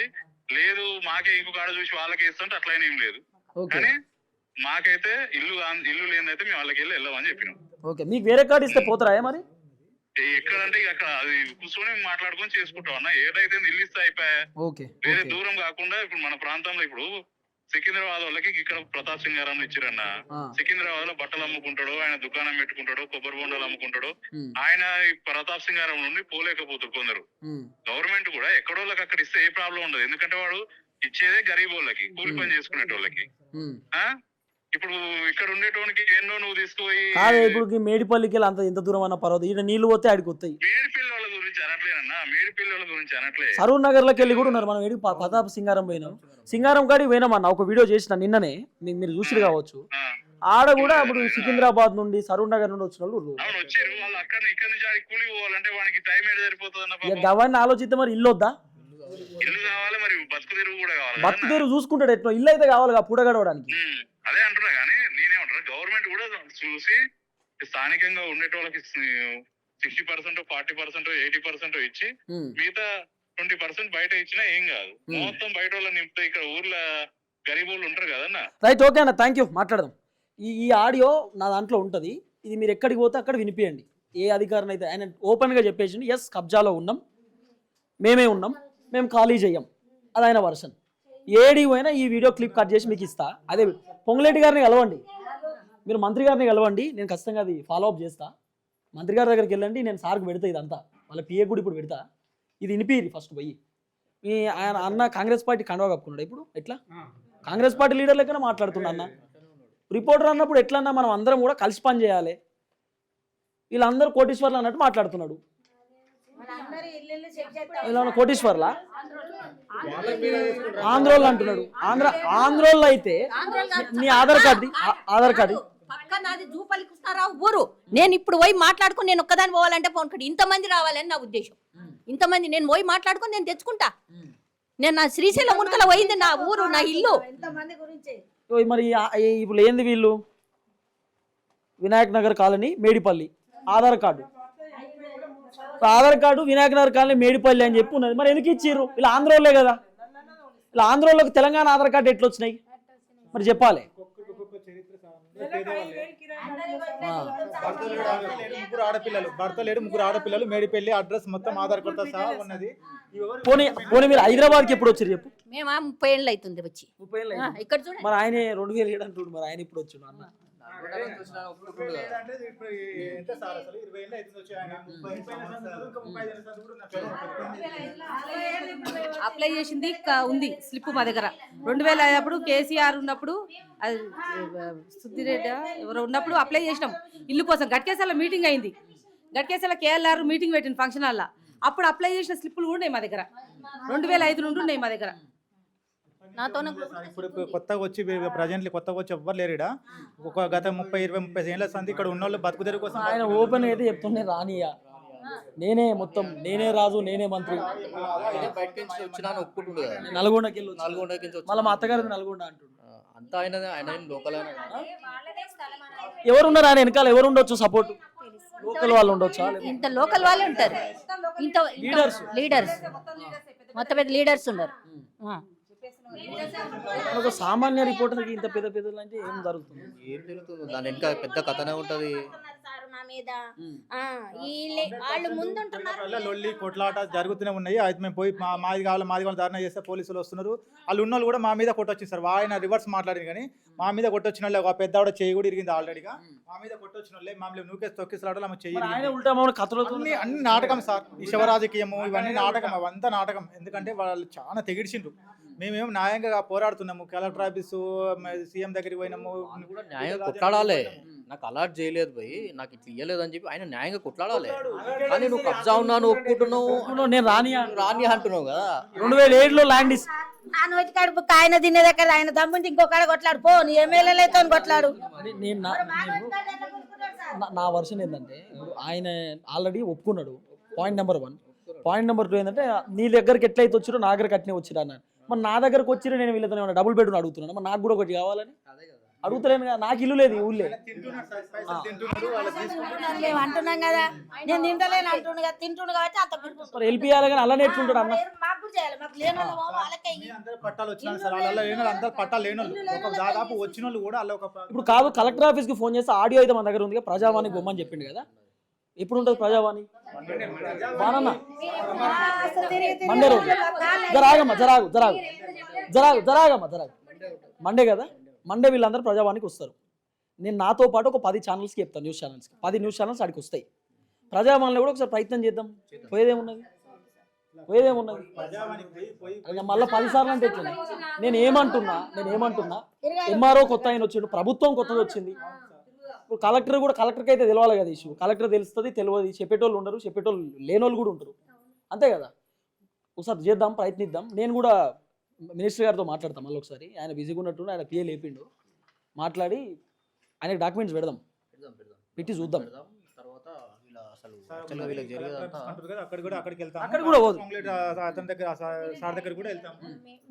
లేదు మాకే ఇంకో కాడ చూసి వాళ్ళకి ఇస్తుంటే అట్లయినా ఏం లేదు. కానీ మాకైతే ఇల్లు లేనిదైతే మేము వాళ్ళకి వెళ్ళమని చెప్పినాం. ఓకే, మీకు వేరే కార్డు ఇస్తే పోతారా మరి? ఎక్కడంటే అక్కడ అది కూర్చొని మాట్లాడుకొని చేసుకుంటాం అన్న. ఏదైతే ఇల్లు ఇస్తే అయిపోయా, వేరే దూరం కాకుండా ఇప్పుడు మన ప్రాంతంలో ఇప్పుడు సికింద్రాబాద్ వాళ్ళకి ఇక్కడ ప్రతాప్ సింగారం ఇచ్చిరన్న. సికింద్రాబాద్ లో బట్టలు అమ్ముకుంటాడు, ఆయన దుకాణం పెట్టుకుంటాడు, కొబ్బరి బొండలు అమ్ముకుంటాడు. ఆయన ప్రతాప్ సింగారం నుండి పోలేకపోతారు కొందరు. గవర్నమెంట్ కూడా ఎక్కడోళ్ళకి అక్కడ ఇస్తే ఏ ప్రాబ్లం ఉండదు, ఎందుకంటే వాడు ఇచ్చేదే గరీబ్ వాళ్ళకి, కూలి పని చేసుకునేటోళ్ళకి. ఇప్పుడు ఇక్కడ ఉండేటోనికి ఎన్నో నువ్వు తీసుకుపోయి ఇప్పుడు మేడిపల్లికి అంత ఎంత దూరం అన్న పర్వతం ఈడ నీళ్లు పోతే ఆడికి వస్తాయి. మేడిపిల్లల గురించి అనట్లేనన్నా, మేడిపిల్లల గురించి అనట్లే. సరూర్ నగర్ లోకి వెళ్ళి కూడా ఉన్నారు. మనం ఏడు ప్రతాప్ సింగారం పోయినాం, సింగారం కాడికి పోయినామన్న ఒక వీడియో చేసిన నిన్ననే, మీరు చూసిరు కావచ్చు. ఆడ కూడా ఇప్పుడు సికింద్రాబాద్ నుండి సరూర్ నగర్ నుండి వచ్చిన వాళ్ళు వచ్చారు. వాళ్ళు అక్కడ ఇక్కడ నుంచి ఆడికి కూలి పోవాలంటే వానికి టైం ఏడు సరిపోతుంది అన్న. గవర్ని ఆలోచిస్తే మరి ఇల్లు వద్దా? ఇల్లు కావాలి, మరి బతుకు తెరువు కూడా కావాలి. బతుకు తెరువు చూసుకుంటాడు ఎట్లా, ఇల్లు అయితే కావాలి పూడగడవడానికి. అదే అంటున్నా కానీ నేనేమంటున్నా, గవర్నమెంట్ కూడా చూసి స్థానికంగా ఉండేటోళ్ళకి 60%, 40%, 80% ఇచ్చి మిగతా 20% బయట ఇచ్చినా ఏం కాదు. మొత్తం బయట వాళ్ళని నింపితే ఇక్కడ ఊర్లో గరీబ్ వాళ్ళు ఉంటారు కదన్నా. రైట్, ఓకే అన్న, థ్యాంక్ యూ. మాట్లాడదాం. ఈ ఆడియో నా దాంట్లో ఉంటుంది, ఇది మీరు ఎక్కడికి పోతే అక్కడ వినిపియండి. ఏ అధికారిని అయితే ఆయన ఓపెన్గా చెప్పేసి ఎస్ కబ్జాలో ఉన్నాం, మేమే ఉన్నాం, మేము ఖాళీ చెయ్యం, అది ఆయన వర్షన్. ఏడి పోయినా ఈ వీడియో క్లిప్ కట్ చేసి మీకు ఇస్తా. అదే పొంగులేటి గారిని కలవండి, మీరు మంత్రి గారిని కలవండి, నేను ఖచ్చితంగా అది ఫాలో అప్ చేస్తా. మంత్రి గారి దగ్గరికి వెళ్ళండి, నేను సార్కి పెడతా ఇదంతా, వాళ్ళ పిఏ కూడా ఇప్పుడు పెడతా. ఇది వినిపిరి ఫస్ట్ పోయి. మీ ఆయన అన్న కాంగ్రెస్ పార్టీ కండువా కప్పుకున్నాడు, ఇప్పుడు ఎట్లా కాంగ్రెస్ పార్టీ లీడర్ లెక్కన మాట్లాడుతున్నా అన్న. రిపోర్టర్ అన్నప్పుడు ఎట్లన్నా మనం అందరం కూడా కలిసి పని చేయాలి. వీళ్ళందరూ కోటీశ్వర్లు అన్నట్టు మాట్లాడుతున్నాడు. ఇలా కోటీశ్వర్లా ఆంధ్రోళ్ళు అంటున్నాడు. ఆంధ్రోళ్ళు అయితే నీ ఆధార్ కార్డు పక్కనది జూపలికిస్తారా ఊరు. నేను ఇప్పుడు పోయి మాట్లాడుకుని నేను ఒక్కదాన్ని పోవాలంటే పోనుకోండి, ఇంతమంది రావాలని నా ఉద్దేశం. ఇంతమంది నేను పోయి మాట్లాడుకుని నేను తెచ్చుకుంటా. నేను నా శ్రీశైలం మునకల పోయింది నా ఊరు, నా ఇల్లు. మరి ఇప్పుడు ఏంది వీళ్ళు Vinayak Nagar colony Medipalli Aadhaar card Vinayak Nagar colony Medipalli అని చెప్పి ఉన్నది. మరి ఎందుకు ఇచ్చిర్రు? వీళ్ళు ఆంధ్రోళ్ళే కదా. ఇలా ఆంధ్రోళ్ళకి తెలంగాణ ఆధార్ కార్డు ఎట్లా వచ్చినాయి మరి చెప్పాలి. ముగ్గురు ఆడపిల్లలు మేడిపల్లి అడ్రస్ మొత్తం ఆధార్ కార్డుతో సహా ఉన్నది. పోనీ మీరు హైదరాబాద్కి ఎప్పుడు వచ్చారు చెప్పు? మేము 30 ఏళ్ళు అవుతుంది వచ్చి. 30 ఏళ్ళు ఇక్కడ చూడండి. మరి ఆయన 2007 అంటుండు, మరి ఆయన ఇప్పుడు వచ్చాడు అన్న. అప్లై చేసింది ఉంది స్లిప్ మా దగ్గర. 2000 అప్పుడు కేసీఆర్ ఉన్నప్పుడు, అది సుద్దిరెడ్డి ఎవరో ఉన్నప్పుడు అప్లై చేసినాం ఇల్లు కోసం. గట్కేసాల మీటింగ్ అయింది, గట్కేసాల కేఎల్ఆర్ మీటింగ్ పెట్టింది ఫంక్షన్ హాల్లో. అప్పుడు అప్లై చేసిన స్లిప్పులు కూడా ఉన్నాయి మా దగ్గర. 2005 నుండి ఉన్నాయి మా దగ్గర. ఇప్పుడు కొత్తగా వచ్చి ఎవ్వరు లేరుడా. ఒక గత 30-20-30 ఏళ్ళ సంది ఇక్కడ ఉన్న వాళ్ళు బతుకు తెరువు కోసం ఆయన ఓపెన్ అయితే చెప్తుండే రానియా, నేనే మొత్తం, నేనే రాజు, నేనే మంత్రి. నల్గొండకి మళ్ళీ మా అత్తగారి నల్గొండ అంటుండు. అంతా ఆయన లోకల్. ఎవరున్నారు ఆయన వెనకాల? ఎవరు ఉండొచ్చు సపోర్ట్? లోకల్ వాళ్ళు ఉండొచ్చా? ఇంత లోకల్ వాళ్ళే ఉంటారు, ఇంత లీడర్స్ మొత్తం పెద్ద లీడర్స్ ఉన్నారు. ఒక సామాన్య రిపోర్టర్కి ఇంత పెద్ద పెద్దలు అంటే ఏం జరుగుతుంది? దాని ఇంకా పెద్ద కథనే ఉంటది. లొల్లి కొట్లాట జరుగుతూనే ఉన్నాయి. అయితే మేము పోయి మాది కావాలి ధారణ చేస్తే పోలీసులు వస్తున్నారు. వాళ్ళు ఉన్న వాళ్ళు కూడా మా మీద కొట్టొచ్చింది సార్. ఆయన రివర్స్ మాట్లాడింది కానీ మా మీద కొట్టొచ్చిన వాళ్ళే. ఒక పెద్ద ఆవిడ చేయి కూడా ఇరిగింది ఆల్రెడీగా. మా మీద కొట్టొచ్చిన వాళ్ళే మమ్మల్ని నూకేసి తొక్కిసలాడాలి. ఆమె చెయ్యి అన్ని నాటకం సార్. ఈ శివరాజకీయము ఇవన్నీ నాటకం, అవంతా నాటకం. ఎందుకంటే వాళ్ళు చాలా తెగిడిచిండ్రు. మేమేమో న్యాయంగా పోరాడుతున్నాము. కలెక్టర్ ఆఫీసు, సీఎం దగ్గరికి పోయినాము. కొట్లాడాలి. నాకు అలాట్ చేయలేదు పోయి, నాకు ఇట్లా ఇయ్యలేదు అని చెప్పి ఆయన న్యాయంగా కొట్లాడాలి. కానీ నువ్వు కబ్జా ఉన్నాను ఒప్పుకుంటున్నావు, నేను రాని రాని అంటున్నావు కదా. 2007లో ల్యాండ్ ఆయన వచ్చి కడుపు ఆయన తినే దగ్గర ఆయన దమ్ముంటే ఇంకొక కొట్లాడు పో, నీ ఎమ్మెల్యేలతో కొట్లాడు. నేను నా వర్షన్ ఏంటంటే ఇప్పుడు ఆయన ఆల్రెడీ ఒప్పుకున్నాడు. Point number 1. పాయింట్ నెంబర్ 2 ఏంటంటే నీ దగ్గరికి ఎట్లయితే వచ్చిరో నా దగ్గరికి అట్నే వచ్చిరా అన్నాడు. మరి నా దగ్గరకు వచ్చిరో నేను వీళ్ళతో ఏమైనా డబుల్ బెడ్రూమ్ అడుగుతున్నాను, మరి నాకు కూడా ఒకటి కావాలని అడుగుతలేను కదా. నాకు ఇల్లు లేదు ఈ ఊళ్ళే. మేము అంటున్నాం కదా, నేను తింటలేను అంటుండు కదా, తింటుండు కాబట్టి అంత మరి వెళ్ళిపోయాలి కానీ అలానే ఎట్లుంటాడు అన్న. మాకు కూడా చేయాలి, మాకు లేని వాళ్ళకే ఇయ్యి. అందరూ పట్టాలు వచ్చినారు సార్, వాళ్ళ లేని వాళ్ళు అందరూ పట్టాలు లేని వాళ్ళు, ఒక దాదాపు వచ్చిన వాళ్ళు కూడా అలా ఒక ఇప్పుడు కాదు, కలెక్టర్ ఆఫీస్కి ఫోన్ చేస్తే ఆడియో అయితే మన దగ్గర ఉంది, ప్రజావాణికి బొమ్మని చెప్పిండు కదా. ఎప్పుడు ఉంటుంది ప్రజావాణి? బానన్నా మండే రోజు. జరాగమ్మా జరాగమ్మా మండే కదా. మండే వీళ్ళందరూ ప్రజావాణికి వస్తారు. నేను నాతో పాటు ఒక 10 ఛానల్స్కి చెప్తాను, న్యూస్ ఛానల్స్కి. 10 న్యూస్ ఛానల్స్ ఆడికి వస్తాయి. ప్రజావాణిలో కూడా ఒకసారి ప్రయత్నం చేద్దాం. పోయేదేమున్నది మళ్ళీ 10 సార్లు అంటే ఎట్లా? నేను ఏమంటున్నా ఎంఆర్ఓ కొత్త ఆయన వచ్చిండు, ప్రభుత్వం కొత్తది వచ్చింది. ఇప్పుడు కలెక్టర్కి అయితే తెలవాలి కదా ఇష్యూ. కలెక్టర్ తెలుస్తుంది, తెలియదు, చెప్పేటోళ్ళు ఉండరు, చెప్పేటోళ్ళు లేనోళ్ళు కూడా ఉంటారు, అంతే కదా. ఒకసారి చేద్దాం, ప్రయత్నిద్దాం. నేను కూడా మినిస్టర్ గారితో మాట్లాడతాం మళ్ళీ ఒకసారి. ఆయన బిజీగా ఉన్నట్టు ఆయన పిఏ లేపిండు, మాట్లాడి ఆయనకి డాక్యుమెంట్స్ పెడదాం, పెట్టి చూద్దాం. తర్వాత వీళ్ళకి జరిగేదంతా అక్కడికి వెళ్తాం, అక్కడ కూడా పోదు. అతని దగ్గర సార్ దగ్గర కూడా వెళ్తాం.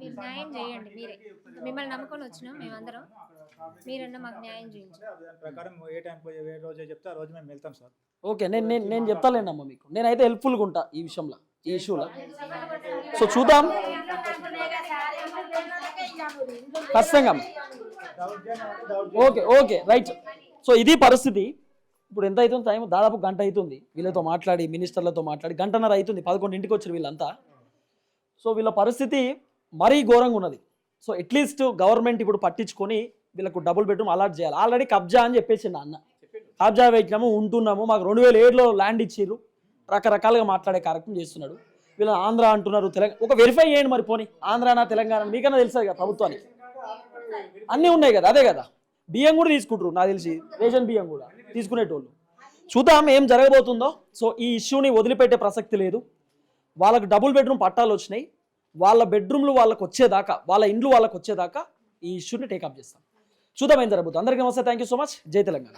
మీరు న్యాయం చేయండి, మీరే మిమ్మల్ని నమ్ముకొని వచ్చినాం మేమందరం, మీరన్నా మాకు న్యాయం చేయండి. దాని ప్రకారం ఏ టైం పోయి ఏ రోజు చెప్తే ఆ రోజు మేము వెళ్తాం సార్. ఓకే, నేను చెప్తాలేనమ్మా మీకు. నేనైతే హెల్ప్ఫుల్గా ఉంటా ఈ విషయంలో, ఈ ఇష్యూలో. సో చూద్దాం ఖచ్చితంగా. Okay right. సో ఇది పరిస్థితి. ఇప్పుడు ఎంత అవుతుంది టైం? దాదాపు గంట అవుతుంది వీళ్ళతో మాట్లాడి, మినిస్టర్లతో మాట్లాడి. గంటన్నర అవుతుంది, 11ంటికి వచ్చారు వీళ్ళంతా. సో వీళ్ళ పరిస్థితి మరీ ఘోరంగా ఉన్నది. సో అట్లీస్ట్ గవర్నమెంట్ ఇప్పుడు పట్టించుకొని వీళ్ళకు డబుల్ బెడ్రూమ్ అలాట్ చేయాలి. ఆల్రెడీ కబ్జా అని చెప్పేసి అన్న, కబ్జా పెట్టినాము, ఉంటున్నాము, మాకు 2007లో ల్యాండ్ ఇచ్చిర్రు, రకరకాలుగా మాట్లాడే కార్యక్రమం చేస్తున్నాడు. వీళ్ళు ఆంధ్ర అంటున్నారు, తెలంగాణ. ఒక వెరిఫై చేయండి మరి, పోనీ ఆంధ్రానా తెలంగాణ మీకన్నా తెలుస్తుంది కదా ప్రభుత్వానికి, అన్నీ ఉన్నాయి కదా. అదే కదా, బియ్యం కూడా తీసుకుంటారు నాకు తెలిసి, రేషన్ బియ్యం కూడా తీసుకునేటోళ్ళు. చూద్దాం ఏం జరగబోతుందో. సో ఈ ఇష్యూని వదిలిపెట్టే ప్రసక్తి లేదు. వాళ్ళకు డబుల్ బెడ్రూమ్ పట్టాలు వచ్చినాయి, వాళ్ళ బెడ్రూమ్లు వాళ్ళకు వచ్చేదాకా, వాళ్ళ ఇండ్లు వాళ్ళకు వచ్చేదాకా ఈ ఇష్యూని టేకప్ చేస్తాం. చూద్దాం ఏం జరగబోతుంది. అందరికీ నమస్తే, థ్యాంక్ యూ సో మచ్. జై తెలంగాణ.